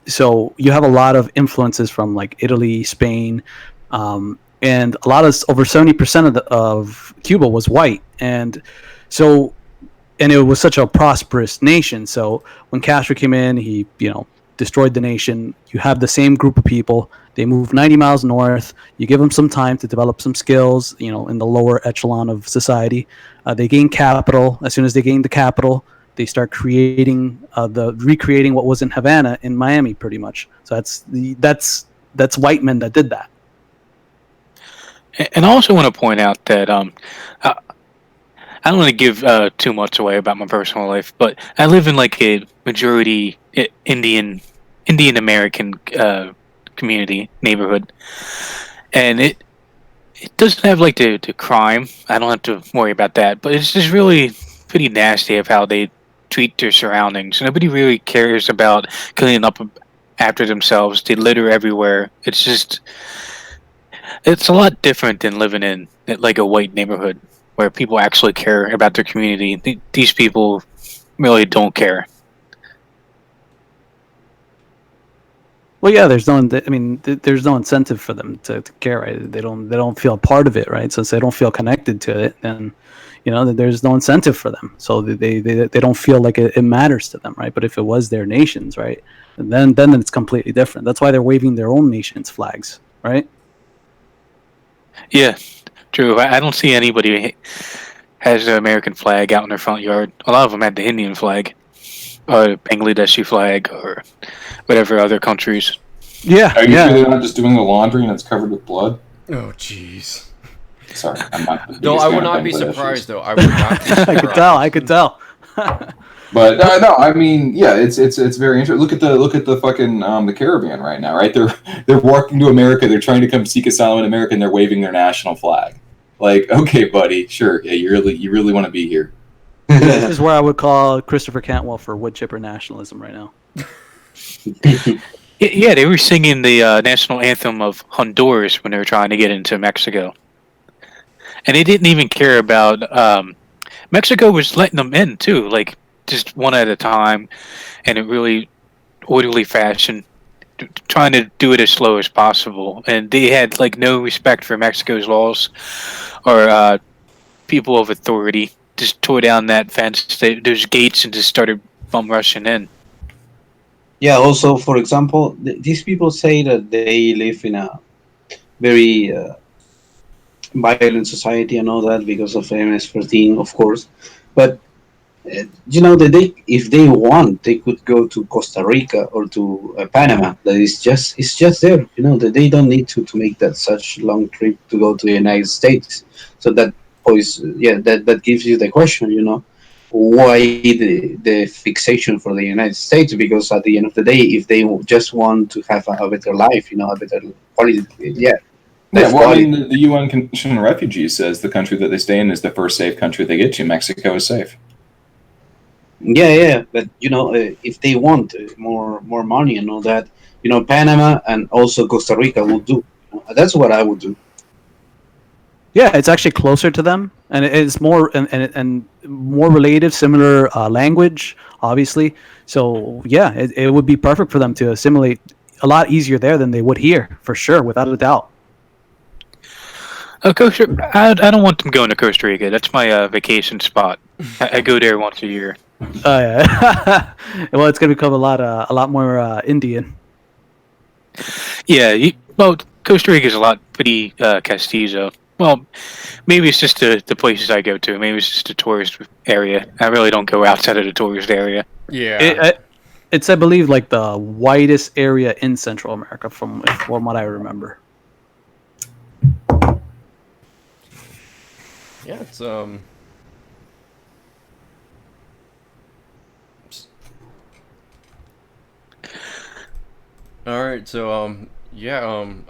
Speaker 4: So you have a lot of influences from like Italy, Spain, and a lot of over 70% of Cuba was white, and it was such a prosperous nation. So when Castro came in, he destroyed the nation. You have the same group of people. They move 90 miles north. You give them some time to develop some skills, in the lower echelon of society. They gain capital. As soon as they gain the capital, they start recreating what was in Havana in Miami, pretty much. So that's white men that did that.
Speaker 2: And I also want to point out that I don't want to give too much away about my personal life, but I live in like a majority Indian American community neighborhood, and it doesn't have like the crime. I don't have to worry about that, but it's just really pretty nasty of how they treat their surroundings. Nobody really cares about cleaning up after themselves. They litter everywhere. It's a lot different than living in like a white neighborhood where people actually care about their community. These people really don't care.
Speaker 4: Well, yeah, there's no incentive for them to care, right? They don't feel a part of it, right? Since they don't feel connected to it, then there's no incentive for them. So they don't feel like it matters to them, right? But if it was their nations, right, then it's completely different. That's why they're waving their own nation's flags, right?
Speaker 2: Yeah, true. I don't see anybody has the American flag out in their front yard. A lot of them had the Indian flag, or Bangladeshi flag, or whatever other countries.
Speaker 4: Yeah.
Speaker 3: Are you sure they're not just doing the laundry and it's covered with blood?
Speaker 1: Oh, jeez.
Speaker 3: Sorry, I'm not.
Speaker 1: No, I would not be surprised, though. I would not be surprised.
Speaker 4: I could tell.
Speaker 3: But no, I mean, yeah, it's very interesting. Look at the fucking the Caribbean right now, right? They're walking to America. They're trying to come seek asylum in America, and they're waving their national flag. Like, okay, buddy, sure, yeah, you really want to be here.
Speaker 4: This is where I would call Christopher Cantwell for wood chipper nationalism right now.
Speaker 2: Yeah, they were singing the national anthem of Honduras when they were trying to get into Mexico, and they didn't even care about. Mexico was letting them in too, like just one at a time, and in really orderly fashion, trying to do it as slow as possible. And they had like no respect for Mexico's laws or people of authority. Just tore down that fence, those gates, and just started bum rushing in.
Speaker 5: Yeah, also, for example, these people say that they live in a very violent society and all that because of MS-13, of course. But, that if they want, they could go to Costa Rica or to Panama. That is it's just there, that they don't need to make that such long trip to go to the United States. So that that gives you the question, why the fixation for the United States? Because at the end of the day, if they just want to have a better life, a better quality,
Speaker 3: yeah. Well, I mean, the UN Convention on Refugees says the country that they stay in is the first safe country they get to. Mexico is safe.
Speaker 5: Yeah, but if they want more money and all that, Panama and also Costa Rica will do. That's what I would do.
Speaker 4: Yeah, it's actually closer to them, and it's more and more related, similar language, obviously. So yeah, it would be perfect for them to assimilate a lot easier there than they would here, for sure, without a doubt.
Speaker 2: I don't want them going to Costa Rica. That's my vacation spot. I go there once a year.
Speaker 4: Oh yeah. Well, it's gonna become a lot more Indian.
Speaker 2: Yeah, well, Costa Rica is a lot pretty castizo. Well, maybe it's just the places I go to. Maybe it's just a tourist area. I really don't go outside of the tourist area.
Speaker 1: Yeah.
Speaker 4: It's I believe like the whitest area in Central America from what I remember.
Speaker 1: Yeah, it's All right, so I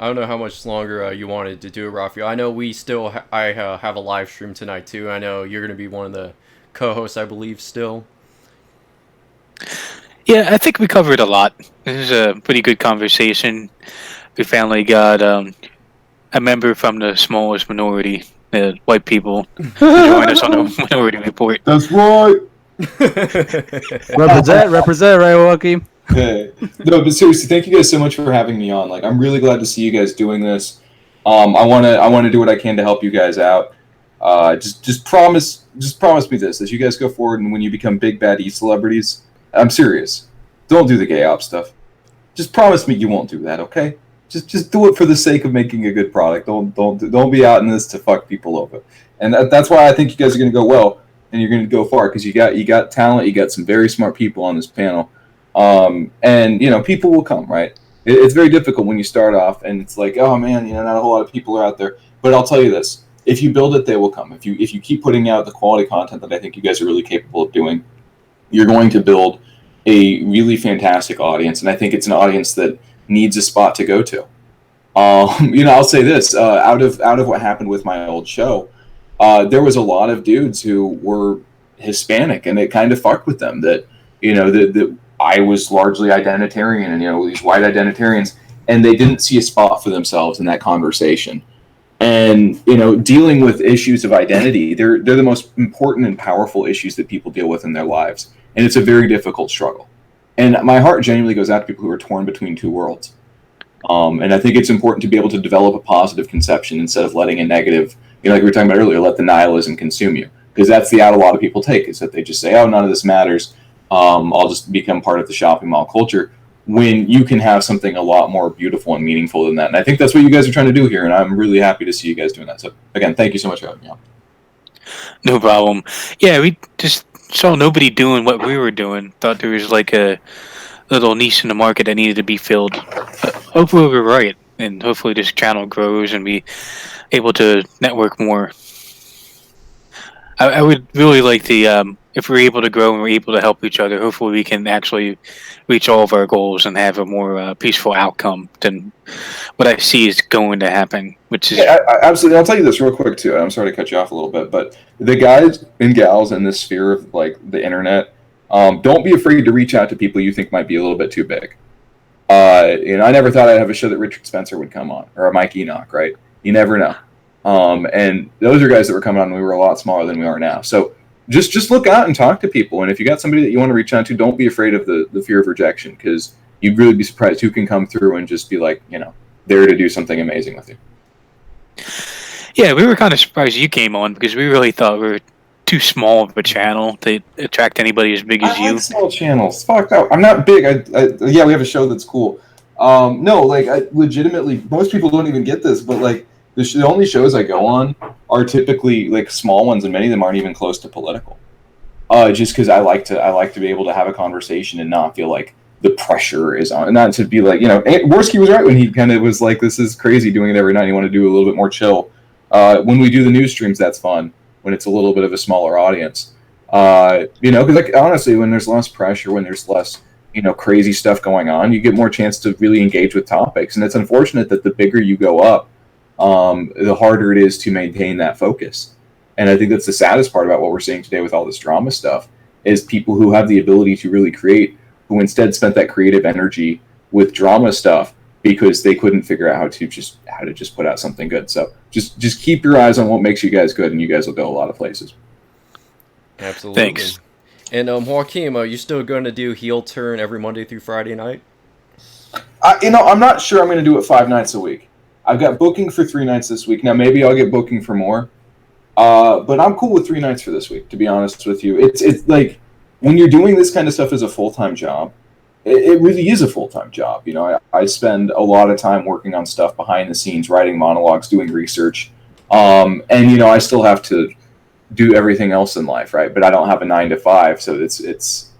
Speaker 1: don't know how much longer you wanted to do it, Rafael. I know we still I have a live stream tonight too. I know you're going to be one of the co-hosts, I believe, still.
Speaker 2: Yeah, I think we covered a lot. This is a pretty good conversation. We finally got a member from the smallest minority, white people, to join us on the Minority Report.
Speaker 3: That's right.
Speaker 4: represent, right, Joachim?
Speaker 3: Yeah. No, but seriously, thank you guys so much for having me on. Like, I'm really glad to see you guys doing this. I wanna do what I can to help you guys out. Just promise me this as you guys go forward, and when you become big bad celebrities, I'm serious. Don't do the gay op stuff. Just promise me you won't do that, okay? Just do it for the sake of making a good product. Don't be out in this to fuck people over. And that's why I think you guys are gonna go well, and you're gonna go far, because you got talent, you got some very smart people on this panel. And people will come, right? It's very difficult when you start off and it's like, oh man, not a whole lot of people are out there. But I'll tell you this: if you build it, they will come. If you keep putting out the quality content that I think you guys are really capable of doing, you're going to build a really fantastic audience. And I think it's an audience that needs a spot to go to. I'll say this: out of what happened with my old show, there was a lot of dudes who were Hispanic, and it kind of fucked with them that that I was largely identitarian, and these white identitarians, and they didn't see a spot for themselves in that conversation. And dealing with issues of identity, they're the most important and powerful issues that people deal with in their lives, and it's a very difficult struggle. And my heart genuinely goes out to people who are torn between two worlds. And I think it's important to be able to develop a positive conception instead of letting a negative, like we were talking about earlier, let the nihilism consume you, because that's the out a lot of people take, is that they just say, oh, none of this matters. I'll just become part of the shopping mall culture, when you can have something a lot more beautiful and meaningful than that. And I think that's what you guys are trying to do here, and I'm really happy to see you guys doing that. So again, thank you so much for having me on.
Speaker 2: No problem. Yeah, we just saw nobody doing what we were doing. Thought there was like a little niche in the market that needed to be filled. Hopefully we're right, and hopefully this channel grows and be able to network more. I would really like the if we're able to grow and we're able to help each other, hopefully we can actually reach all of our goals and have a more peaceful outcome than what I see is going to happen. Which is
Speaker 3: absolutely. I'll tell you this real quick too. I'm sorry to cut you off a little bit, but the guys and gals in this sphere of like the internet, don't be afraid to reach out to people you think might be a little bit too big. I never thought I'd have a show that Richard Spencer would come on, or a Mike Enoch, right? You never know. And those are guys that were coming on when we were a lot smaller than we are now. So just look out and talk to people. And if you got somebody that you want to reach out to, don't be afraid of the fear of rejection, because you'd really be surprised who can come through and just be like, there to do something amazing with you.
Speaker 2: Yeah, we were kind of surprised you came on, because we really thought we were too small of a channel to attract anybody as big as you.
Speaker 3: I like small channels. Fuck that. I'm not big. Yeah, we have a show that's cool. Legitimately, most people don't even get this, but like, the only shows I go on are typically like small ones, and many of them aren't even close to political. Just because I like to be able to have a conversation and not feel like the pressure is on, and not to be like, Worski was right when he kind of was like, this is crazy doing it every night. You want to do a little bit more chill. When we do the news streams, that's fun when it's a little bit of a smaller audience. Because like honestly, when there's less pressure, when there's less crazy stuff going on, you get more chance to really engage with topics. And it's unfortunate that the bigger you go up, the harder it is to maintain that focus. And I think that's the saddest part about what we're seeing today with all this drama stuff, is people who have the ability to really create, who instead spent that creative energy with drama stuff because they couldn't figure out how to just put out something good. So just keep your eyes on what makes you guys good, and you guys will go a lot of places.
Speaker 1: Absolutely.
Speaker 2: Thanks.
Speaker 1: And Joachim, are you still going to do Heel Turn every Monday through Friday night?
Speaker 3: I'm not sure I'm going to do it 5 nights a week. I've got booking for 3 nights this week. Now, maybe I'll get booking for more. But I'm cool with 3 nights for this week, to be honest with you. It's like, when you're doing this kind of stuff as a full-time job, it really is a full-time job. You know, I spend a lot of time working on stuff behind the scenes, writing monologues, doing research. And, you know, I still have to do everything else in life, right? But I don't have a 9 to 5, so it's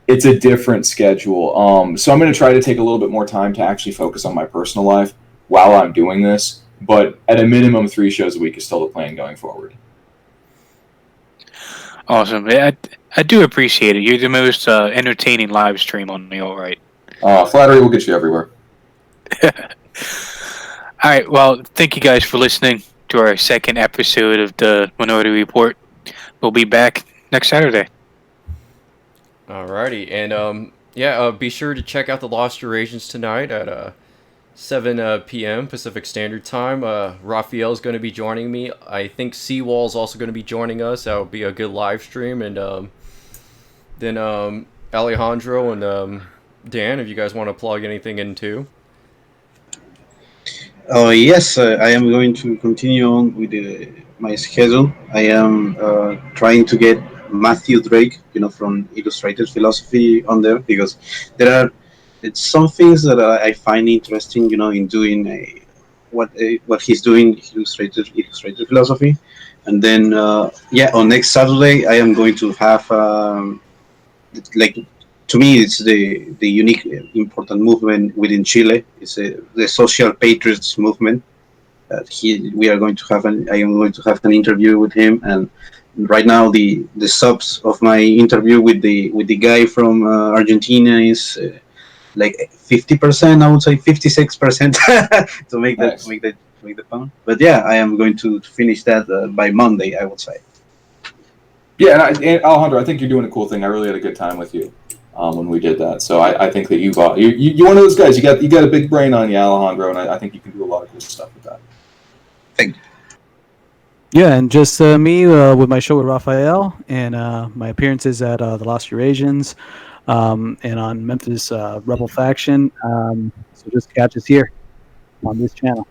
Speaker 3: a different schedule. So I'm going to try to take a little bit more time to actually focus on my personal life while I'm doing this. But at a minimum, 3 shows a week is still the plan going forward.
Speaker 2: Awesome. I do appreciate it. You're the most entertaining live stream on the alt-right.
Speaker 3: Flattery will get you everywhere.
Speaker 2: All right. Well, thank you guys for listening to our second episode of the Minority Report. We'll be back next Saturday.
Speaker 1: Alrighty, and be sure to check out the Lost Eurasians tonight at 7 p.m. Pacific Standard Time. Rafael is going to be joining me. I think Seawall is also going to be joining us. That will be a good live stream. And then Alejandro and Dan, if you guys want to plug anything in too.
Speaker 5: Yes, I am going to continue on with my schedule. I am trying to get Matthew Drake, from Illustrated Philosophy on there, because it's some things that I find interesting, in doing what he's doing, Illustrated Philosophy. And then, on next Saturday, I am going to have, to me, it's the unique, important movement within Chile. It's the social patriots movement. I am going to have an interview with him, and right now the subs of my interview with the guy from Argentina is like 50%. I would say 56% to make
Speaker 3: Nice.
Speaker 5: that make the pound. But yeah, I am going to finish that by Monday, I would say.
Speaker 3: Yeah, and Alejandro, I think you're doing a cool thing. I really had a good time with you when we did that. So I think that you're one of those guys. You got a big brain on you, Alejandro, and I think you can do a lot of cool stuff with that.
Speaker 5: Thank you.
Speaker 4: Yeah, and just me with my show with Rafael and my appearances at the Lost Eurasians and on Memphis Rebel Faction. So just catch us here on this channel.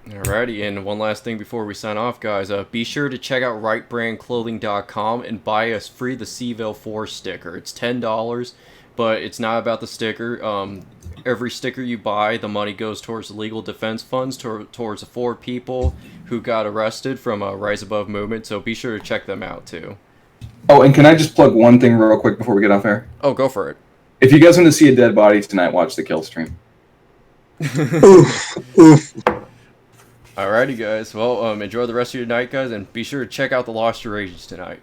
Speaker 1: Alrighty, and one last thing before we sign off, guys. Be sure to check out rightbrandclothing.com and buy us free the Seville 4 sticker. It's $10, but it's not about the sticker. Every sticker you buy, the money goes towards the legal defense funds, towards the 4 people who got arrested from a Rise Above movement, so be sure to check them out, too.
Speaker 3: Oh, and can I just plug one thing real quick before we get off air?
Speaker 1: Oh, go for it.
Speaker 3: If you guys want to see a dead body tonight, watch the kill stream.
Speaker 5: Oof.
Speaker 1: Alrighty, guys. Well, enjoy the rest of your night, guys, and be sure to check out the Lost Eurasians tonight.